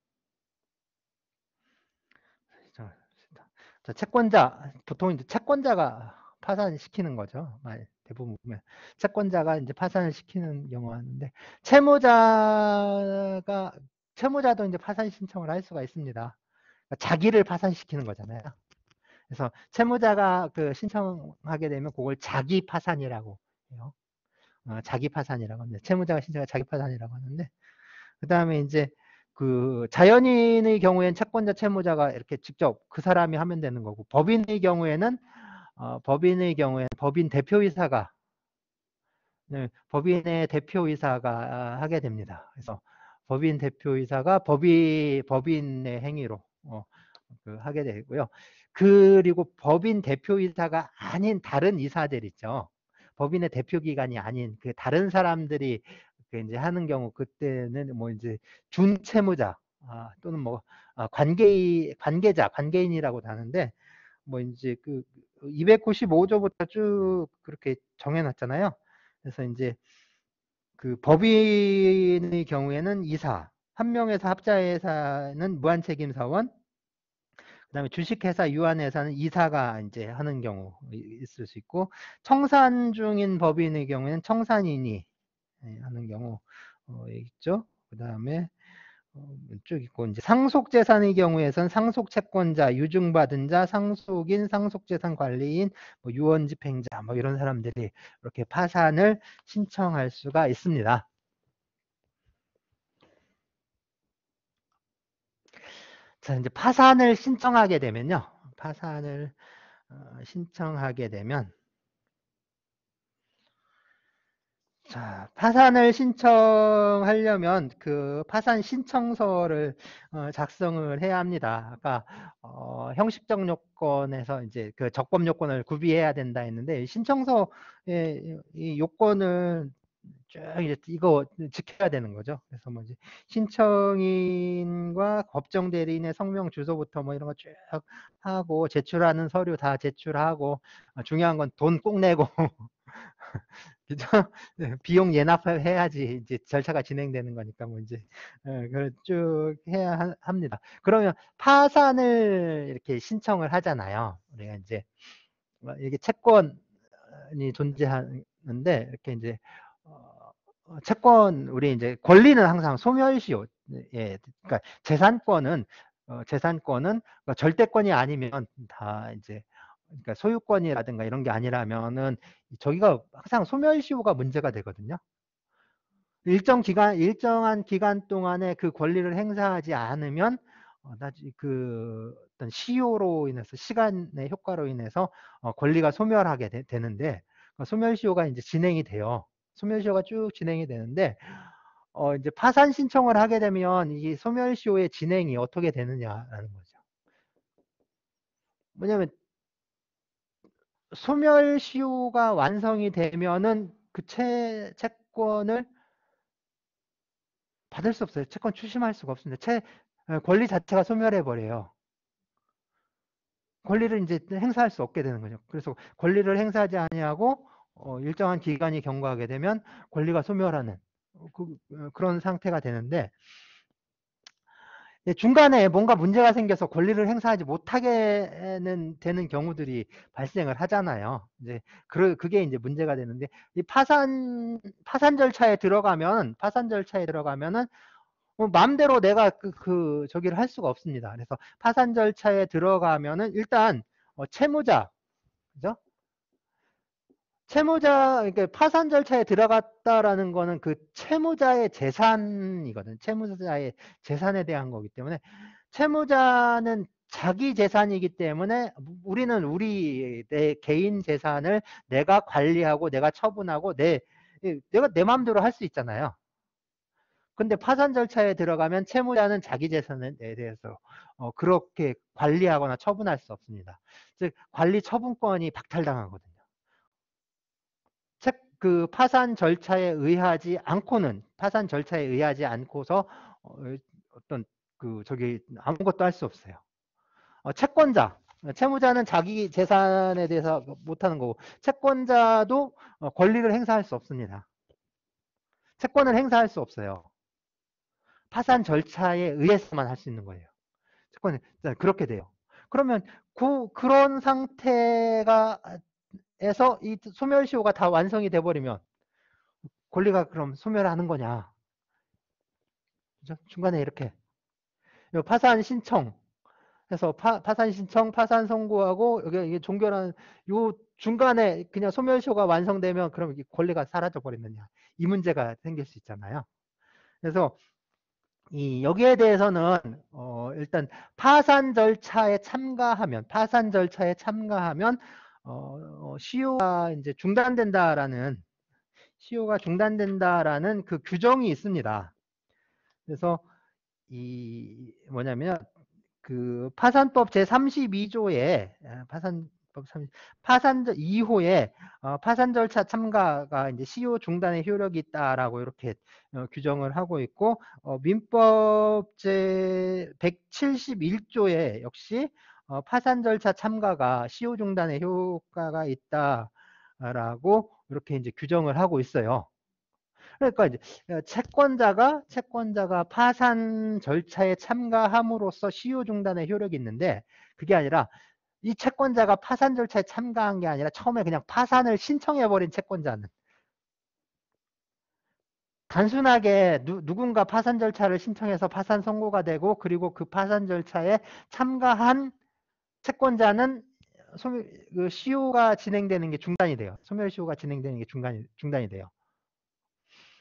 [SPEAKER 1] 채권자, 보통 이제 채권자가 파산시키는 거죠. 대부분 보면 채권자가 이제 파산을 시키는 경우가 있는데, 채무자도 이제 파산 신청을 할 수가 있습니다. 그러니까 자기를 파산시키는 거잖아요. 그래서 채무자가 신청하게 되면 그걸 자기 파산이라고 해요. 자기 파산이라고 합니다. 채무자가 신청한 자기 파산이라고 하는데, 그 다음에 이제 자연인의 경우에는 채권자, 채무자가 이렇게 직접 그 사람이 하면 되는 거고, 법인의 경우에는 법인 대표이사가, 네, 법인의 대표이사가 하게 됩니다. 그래서 법인 대표이사가 법인의 행위로 하게 되고요. 그리고 법인 대표이사가 아닌 다른 이사들 있죠. 법인의 대표기관이 아닌 그 다른 사람들이 이제 하는 경우, 그때는 뭐 이제 준채무자 또는 뭐 관계인이라고 하는데, 뭐 이제 295조부터 쭉 그렇게 정해놨잖아요. 그래서 이제 법인의 경우에는 이사, 한 명에서 합자회사는 무한책임사원, 그다음에 주식회사, 유한회사는 이사가 이제 하는 경우 있을 수 있고, 청산 중인 법인의 경우에는 청산인이 하는 경우 있죠. 그다음에 쭉 있고, 이제 상속재산의 경우에선 상속채권자, 유증받은 자, 상속인, 상속재산 관리인, 뭐 유언집행자, 뭐 이런 사람들이 이렇게 파산을 신청할 수가 있습니다. 자, 이제 파산을 신청하게 되면요. 파산을 신청하게 되면, 자, 파산을 신청하려면 그 파산 신청서를 작성을 해야 합니다. 아까 형식적 요건에서 이제 그 적법 요건을 구비해야 된다 했는데, 신청서의 이 요건을 쭉 이제 이거 지켜야 되는 거죠. 그래서 뭐 이제 신청인과 법정 대리인의 성명, 주소부터 뭐 이런 거 쭉 하고, 제출하는 서류 다 제출하고, 중요한 건 돈 꼭 내고 그죠? 비용 예납해야지 이제 절차가 진행되는 거니까, 뭐 이제 그걸 쭉 해야 합니다. 그러면 파산을 이렇게 신청을 하잖아요. 우리가 이제 이게 채권이 존재하는데, 이렇게 이제 채권, 우리 이제 권리는 항상 소멸시효, 예, 그러니까 재산권은 그러니까 절대권이 아니면 다 이제 그러니까 소유권이라든가 이런 게 아니라면은 저기가 항상 소멸시효가 문제가 되거든요. 일정한 기간 동안에 그 권리를 행사하지 않으면 나중에 그 어떤 시효로 인해서 시간의 효과로 인해서 권리가 소멸하게 되는데 소멸시효가 이제 진행이 돼요. 소멸시효가 쭉 진행이 되는데 이제 파산 신청을 하게 되면 이 소멸시효의 진행이 어떻게 되느냐라는 거죠. 뭐냐면 소멸시효가 완성이 되면은 그 채권을 받을 수 없어요. 채권 추심할 수가 없습니다. 권리 자체가 소멸해 버려요. 권리를 이제 행사할 수 없게 되는 거죠. 그래서 권리를 행사하지 아니하고 일정한 기간이 경과하게 되면 권리가 소멸하는 그런 상태가 되는데 중간에 뭔가 문제가 생겨서 권리를 행사하지 못하게 되는 경우들이 발생을 하잖아요. 이제 그게 이제 문제가 되는데 이 파산 절차에 들어가면은 마음대로 내가 저기를 할 수가 없습니다. 그래서 파산 절차에 들어가면은 일단 채무자, 그죠? 그러니까 파산 절차에 들어갔다라는 거는 그 채무자의 재산이거든. 채무자의 재산에 대한 거기 때문에 채무자는 자기 재산이기 때문에 우리는 내 개인 재산을 내가 관리하고 내가 처분하고 내가 내 마음대로 할 수 있잖아요. 근데 파산 절차에 들어가면 채무자는 자기 재산에 대해서 그렇게 관리하거나 처분할 수 없습니다. 즉 관리 처분권이 박탈당하거든요. 그 파산 절차에 의하지 않고서 어떤 저기 아무것도 할 수 없어요. 채무자는 자기 재산에 대해서 못하는 거고 채권자도 권리를 행사할 수 없습니다. 채권을 행사할 수 없어요. 파산 절차에 의해서만 할 수 있는 거예요. 채권은 그렇게 돼요. 그러면 그런 상태가 에서 이 소멸시효가 다 완성이 돼 버리면 권리가 그럼 소멸하는 거냐? 그죠? 중간에 이렇게 파산 신청 해서 파산 신청, 파산 선고하고 여기 이게 종결하는 요 중간에 그냥 소멸시효가 완성되면 그럼 이 권리가 사라져 버리느냐? 이 문제가 생길 수 있잖아요. 그래서 여기에 대해서는 일단 파산 절차에 참가하면 시효가 이제 중단된다라는 그 규정이 있습니다. 그래서 뭐냐면 그 파산법 제32조에 파산 2호에 파산 절차 참가가 이제 시효 중단의 효력이 있다라고 이렇게 규정을 하고 있고 민법 제 171조에 역시 파산 절차 참가가 시효 중단의 효과가 있다라고 이렇게 이제 규정을 하고 있어요. 그러니까 이제 채권자가 파산 절차에 참가함으로써 시효 중단의 효력이 있는데 그게 아니라 이 채권자가 파산 절차에 참가한 게 아니라 처음에 그냥 파산을 신청해버린 채권자는 단순하게 누군가 파산 절차를 신청해서 파산 선고가 되고 그리고 그 파산 절차에 참가한 채권자는 시효가 진행되는 게 중단이 돼요. 소멸시효가 진행되는 게 중단이 돼요.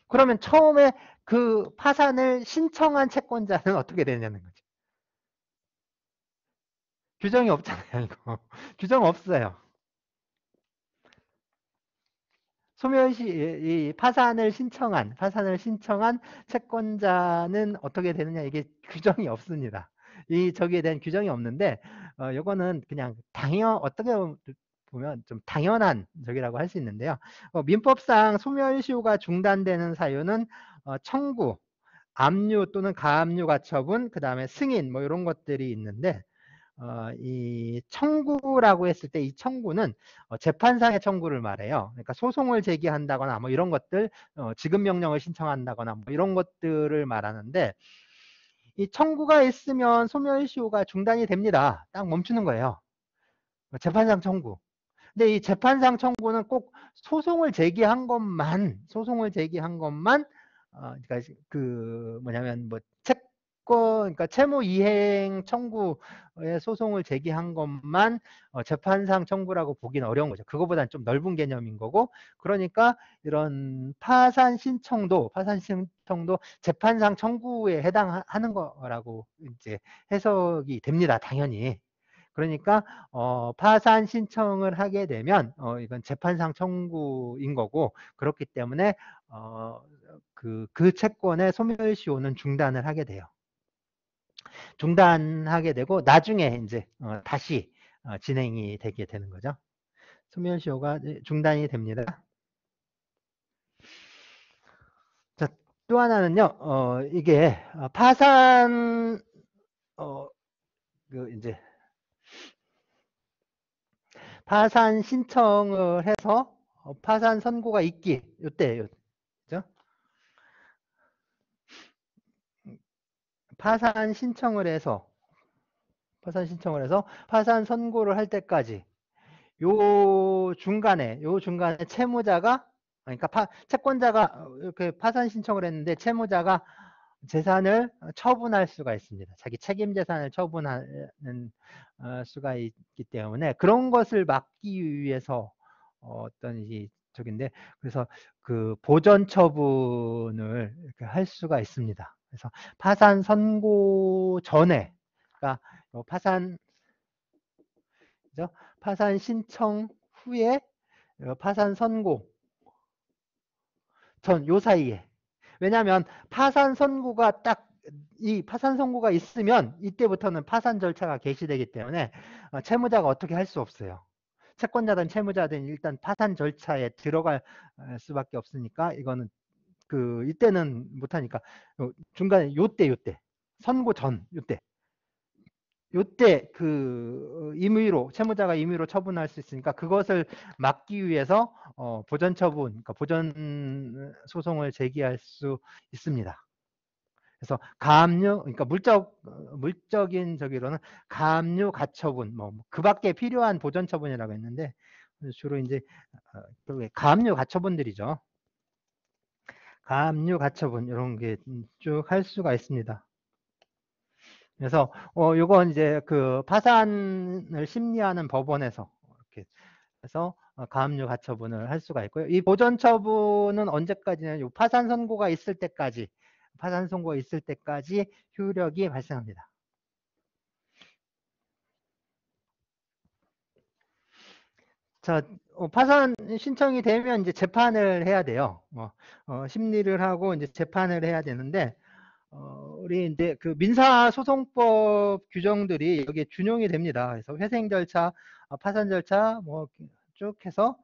[SPEAKER 1] 그러면 처음에 그 파산을 신청한 채권자는 어떻게 되냐는 거죠. 규정이 없잖아요, 이거. 규정 없어요. 이 파산을 신청한 채권자는 어떻게 되느냐, 이게 규정이 없습니다. 저기에 대한 규정이 없는데, 요거는 그냥 어떻게 보면 좀 당연한 적이라고 할 수 있는데요. 민법상 소멸시효가 중단되는 사유는 청구, 압류 또는 가압류 가처분, 그 다음에 승인 뭐 이런 것들이 있는데 이 청구라고 했을 때 이 청구는 재판상의 청구를 말해요. 그러니까 소송을 제기한다거나 뭐 이런 것들, 지급 명령을 신청한다거나 뭐 이런 것들을 말하는데 이 청구가 있으면 소멸시효가 중단이 됩니다. 딱 멈추는 거예요. 재판상 청구. 근데 이 재판상 청구는 꼭 소송을 제기한 것만 그러니까 그 뭐냐면 뭐 채권, 그러니까 채무 이행 청구의 소송을 제기한 것만 재판상 청구라고 보기는 어려운 거죠. 그거보다는 좀 넓은 개념인 거고, 그러니까 이런 파산 신청도 재판상 청구에 해당하는 거라고 이제 해석이 됩니다. 당연히. 그러니까 파산 신청을 하게 되면 이건 재판상 청구인 거고, 그렇기 때문에 그 채권의 소멸시효는 중단을 하게 돼요. 중단하게 되고 나중에 이제 다시 진행이 되게 되는 거죠. 소멸시효가 중단이 됩니다. 자, 또 하나는요, 이게 파산 이제 파산 신청을 해서 파산 선고가 있기 요때 죠 파산 신청을 해서 파산 선고를 할 때까지 요 중간에 채무자가, 그러니까 채권자가 이렇게 파산 신청을 했는데 채무자가 재산을 처분할 수가 있습니다. 자기 책임 재산을 처분하는 수가 있기 때문에 그런 것을 막기 위해서 어떤 이 저긴데, 그래서 그 보전 처분을 이렇게 할 수가 있습니다. 그래서 파산 선고 전에, 그러니까 그죠? 파산 신청 후에 파산 선고 전 요 사이에. 왜냐하면 파산 선고가 이 파산 선고가 있으면 이때부터는 파산 절차가 개시되기 때문에 채무자가 어떻게 할 수 없어요. 채권자든 채무자든 일단 파산 절차에 들어갈 수밖에 없으니까 이거는 이때는 못하니까 중간에 요때 선고 전 요때 채무자가 임의로 처분할 수 있으니까 그것을 막기 위해서 보전 처분, 그러니까 보전 소송을 제기할 수 있습니다. 그래서 가압류, 그러니까 물적인 저기로는 가압류 가처분, 그 밖에 필요한 보전 처분이라고 했는데 주로 이제 가압류 가처분들이죠. 가압류 가처분 이런 게 쭉 할 수가 있습니다. 그래서 요건 이제 그 파산을 심리하는 법원에서 이렇게 해서 가압류 가처분을 할 수가 있고요. 이 보전 처분은 언제까지냐? 요 파산 선고가 있을 때까지 효력이 발생합니다. 자, 파산 신청이 되면 이제 재판을 해야 돼요. 심리를 하고 이제 재판을 해야 되는데, 우리 이제 그 민사소송법 규정들이 여기에 준용이 됩니다. 그래서 회생 절차, 파산 절차 뭐 쭉 해서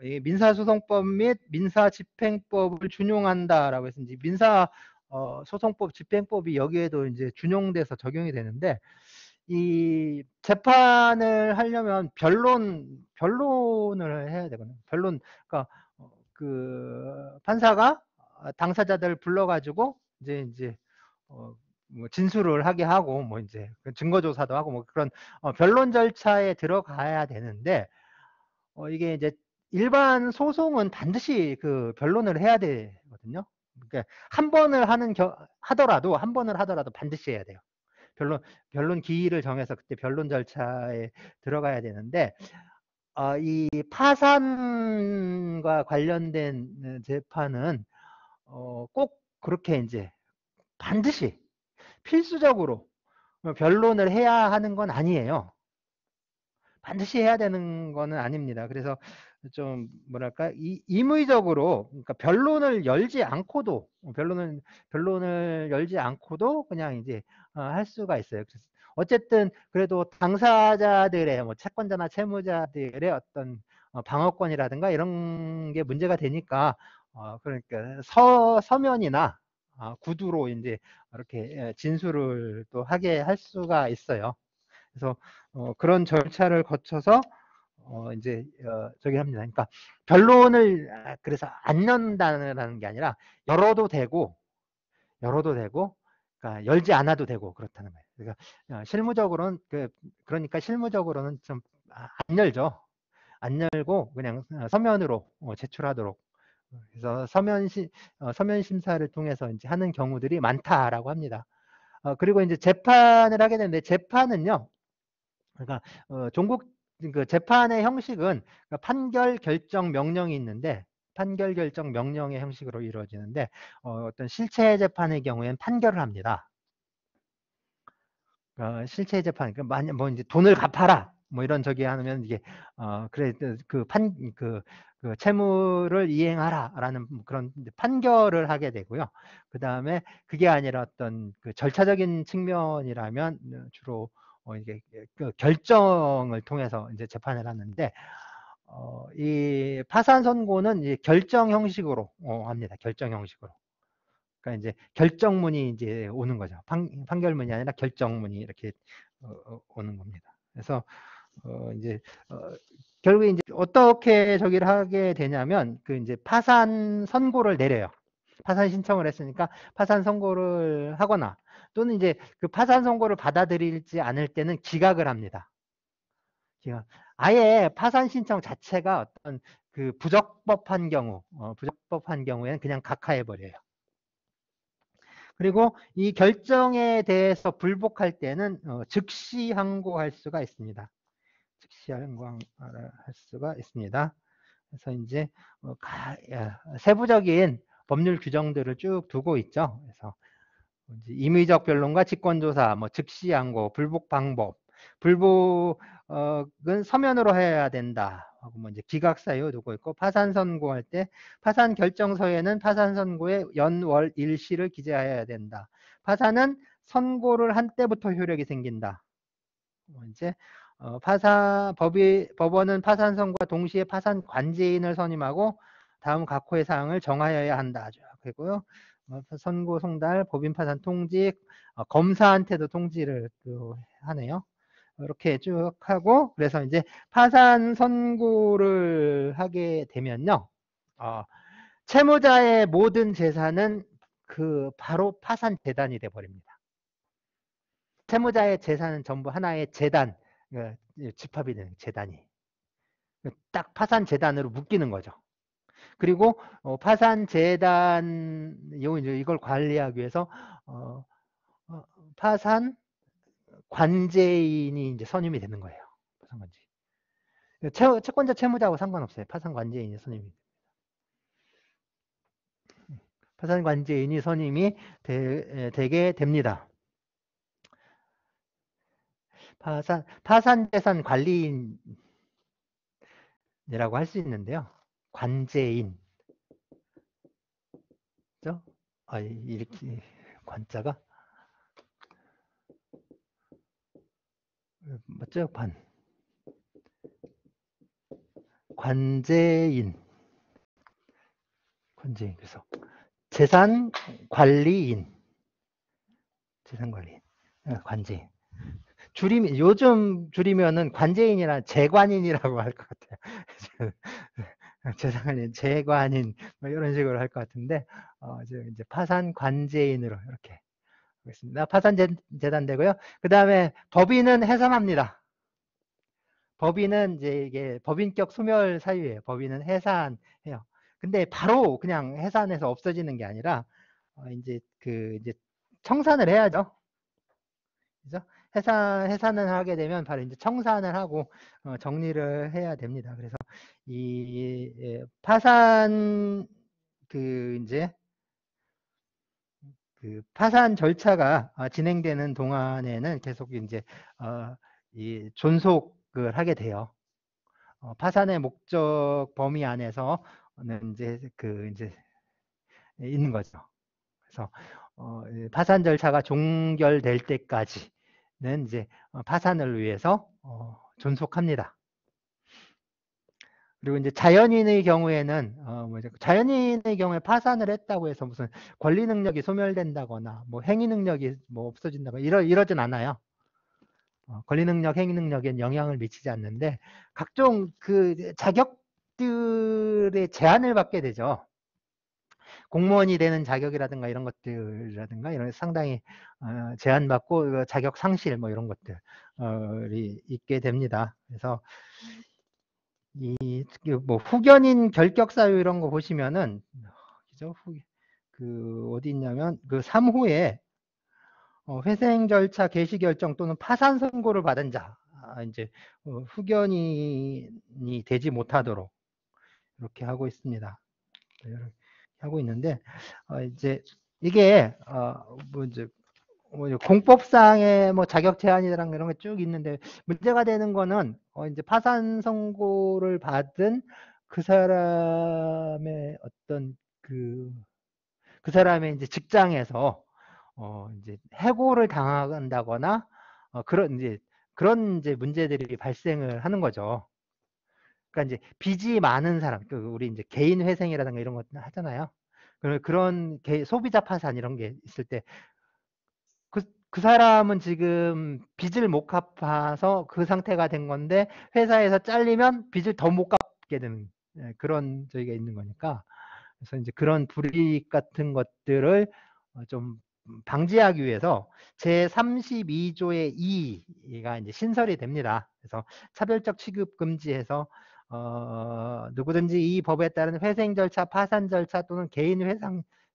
[SPEAKER 1] 이 민사소송법 및 민사집행법을 준용한다라고 해서 이제 민사소송법 집행법이 여기에도 이제 준용돼서 적용이 되는데, 이 재판을 하려면 변론을 해야 되거든요. 그러니까 그 판사가 당사자들 불러가지고 이제 뭐 진술을 하게 하고 뭐 이제 증거 조사도 하고 뭐 그런 변론 절차에 들어가야 되는데, 이게 이제 일반 소송은 반드시 그 변론을 해야 되거든요. 그러니까 한 번을 하더라도 반드시 해야 돼요. 변론 기일을 정해서 그때 변론 절차에 들어가야 되는데, 이 파산과 관련된 재판은 꼭 그렇게 이제 반드시 필수적으로 변론을 해야 하는 건 아니에요. 반드시 해야 되는 거는 아닙니다. 그래서 좀 뭐랄까 임의적으로, 그러니까 변론을 열지 않고도 그냥 이제 할 수가 있어요. 어쨌든 그래도 당사자들의 뭐 채권자나 채무자들의 어떤 방어권이라든가 이런 게 문제가 되니까 그러니까 서면이나 구두로 이제 이렇게 진술을 또 하게 할 수가 있어요. 그래서 그런 절차를 거쳐서 이제 저기 합니다. 그러니까 변론을 그래서 안 연다는 게 아니라 열어도 되고 그러니까 열지 않아도 되고 그렇다는 거예요. 그러니까 실무적으로는 그러니까 실무적으로는 좀 안 열죠. 안 열고 그냥 서면으로 제출하도록 그래서 서면 심사를 통해서 이제 하는 경우들이 많다라고 합니다. 그리고 이제 재판을 하게 되는데 재판은요. 그러니까 종국 그 재판의 형식은 판결 결정 명령이 있는데 판결 결정 명령의 형식으로 이루어지는데 어떤 실체 재판의 경우에는 판결을 합니다. 실체 재판, 만약 뭐 이제 돈을 갚아라, 뭐 이런 저기 하면 이게 그래 그 채무를 이행하라라는 그런 판결을 하게 되고요. 그 다음에 그게 아니라 어떤 그 절차적인 측면이라면 주로 이게 그 결정을 통해서 이제 재판을 하는데 이 파산 선고는 이제 결정 형식으로 합니다. 결정 형식으로. 그러니까 이제 결정문이 이제 오는 거죠. 판결문이 아니라 결정문이 이렇게 오는 겁니다. 그래서 이제 결국에 이제 어떻게 저기를 하게 되냐면 그 이제 파산 선고를 내려요. 파산 신청을 했으니까 파산 선고를 하거나 또는 이제 그 파산 선고를 받아들이지 않을 때는 기각을 합니다. 기각. 아예 파산 신청 자체가 어떤 그 부적법한 경우에는 그냥 각하해 버려요. 그리고 이 결정에 대해서 불복할 때는 즉시 항고할 수가 있습니다. 즉시 항고할 수가 있습니다. 그래서 이제 세부적인 법률 규정들을 쭉 두고 있죠. 그래서 임의적 변론과 직권조사, 뭐 즉시 항고, 불복 방법, 불복은 서면으로 해야 된다. 하고 뭐 이제 기각 사유 두고 있고 파산 선고할 때 파산 결정서에는 파산 선고의 연월 일시를 기재해야 된다. 파산은 선고를 한 때부터 효력이 생긴다. 뭐 이제 법원은 파산 선고와 동시에 파산 관제인을 선임하고 다음 각호의 사항을 정하여야 한다. 그리고요. 선고 송달, 법인 파산 통지, 검사한테도 통지를 하네요. 이렇게 쭉 하고 그래서 이제 파산 선고를 하게 되면요. 채무자의 모든 재산은 그 바로 파산 재단이 돼 버립니다. 채무자의 재산은 전부 하나의 재단, 집합이 되는 재단이 딱 파산 재단으로 묶이는 거죠. 그리고 파산 재단 이걸 관리하기 위해서 파산 관제인이 이제 선임이 되는 거예요. 파산 관제인. 채권자 채무자하고 상관없어요. 파산 관제인이 선임이. 파산 관제인이 선임이 되게 됩니다. 파산 재산 관리인이라고 할 수 있는데요. 관제인. 그죠? 이렇게 관자가 맞죠? 관제인. 그래서 재산 관리인. 관제인. 요즘 줄이면은 관제인이나 재관인이라고 할 것 같아요. 재산관인, 재관인 뭐 이런 식으로 할 것 같은데 이제 파산 관제인으로 이렇게 하겠습니다. 파산 재단 되고요. 그 다음에 법인은 해산합니다. 법인은 이제 이게 법인격 소멸 사유예요. 법인은 해산해요. 근데 바로 그냥 해산해서 없어지는 게 아니라 이제 이제 청산을 해야죠. 그죠? 해산을 하게 되면 바로 이제 청산을 하고 정리를 해야 됩니다. 그래서 이 파산 이제 파산 절차가 진행되는 동안에는 계속 이제 이 존속을 하게 돼요. 파산의 목적 범위 안에서는 이제 이제 있는 거죠. 그래서 파산 절차가 종결될 때까지는 이제 파산을 위해서 존속합니다. 그리고 이제 자연인의 경우에는 자연인의 경우에 파산을 했다고 해서 무슨 권리 능력이 소멸된다거나 뭐 행위 능력이 뭐 없어진다거나 이러진 않아요. 권리 능력, 행위 능력엔 영향을 미치지 않는데 각종 그 자격들의 제한을 받게 되죠. 공무원이 되는 자격이라든가 이런 것들이라든가 이런 상당히 제한받고 자격 상실 뭐 이런 것들이 있게 됩니다. 그래서 뭐 후견인 결격 사유 이런 거 보시면은 그죠? 그 어디 있냐면 그 3호에 회생 절차 개시 결정 또는 파산 선고를 받은 자 이제 후견인이 되지 못하도록 이렇게 하고 있습니다. 이렇게 하고 있는데 이제 이게 뭐 이제 공법상의 뭐 자격 제한이랑 이런 게 쭉 있는데 문제가 되는 거는 이제 파산 선고를 받은 그 사람의 어떤 그 사람의 이제 직장에서 이제 해고를 당한다거나 그런 이제 문제들이 발생을 하는 거죠. 그러니까 이제 빚이 많은 사람, 우리 이제 개인 회생이라든가 이런 거 하잖아요. 그런 소비자 파산 이런 게 있을 때 그 사람은 지금 빚을 못 갚아서 그 상태가 된 건데 회사에서 잘리면 빚을 더 못 갚게 되는 그런 저희가 있는 거니까 그래서 이제 그런 불이익 같은 것들을 좀 방지하기 위해서 제32조의 2가 이제 신설이 됩니다. 그래서 차별적 취급 금지해서 누구든지 이 법에 따른 회생 절차, 파산 절차 또는 개인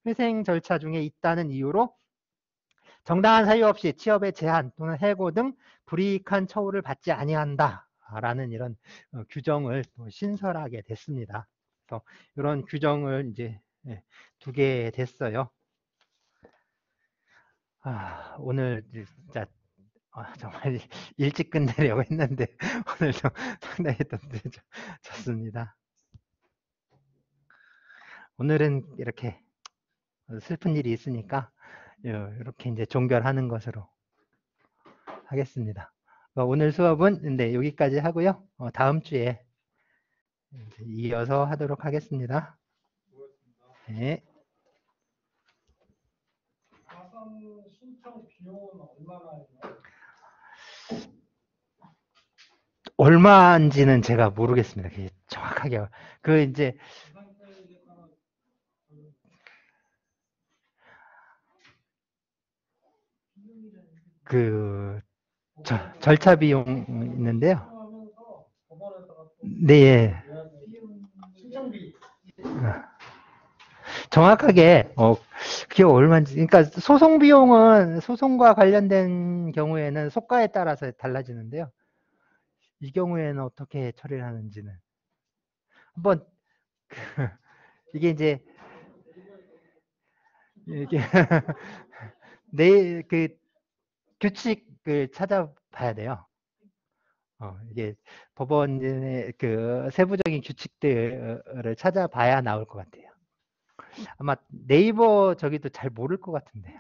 [SPEAKER 1] 회생 절차 중에 있다는 이유로 정당한 사유 없이 취업의 제한 또는 해고 등 불이익한 처우를 받지 아니한다라는 이런 규정을 또 신설하게 됐습니다. 그래서 이런 규정을 이제 두게 됐어요. 오늘 진짜 정말 일찍 끝내려고 했는데 오늘 좀 상당히 또 늦었습니다. 오늘은 이렇게 슬픈 일이 있으니까 이렇게 이제 종결하는 것으로 하겠습니다. 오늘 수업은 네, 여기까지 하고요. 다음 주에 이어서 하도록 하겠습니다. 네.
[SPEAKER 2] 가산 신청 비용은 얼마나
[SPEAKER 1] 얼마인지는 제가 모르겠습니다. 정확하게 이제 절차 비용 있는데요. 네.
[SPEAKER 2] 신청비
[SPEAKER 1] 정확하게 그게 얼마인지 그러니까 소송 비용은 소송과 관련된 경우에는 속가에 따라서 달라지는데요. 이 경우에는 어떻게 처리를 하는지는 한번 이게 이제 이게 그 규칙을 찾아봐야 돼요. 이게 법원의 그 세부적인 규칙들을 찾아봐야 나올 것 같아요. 아마 네이버 저기도 잘 모를 것 같은데요.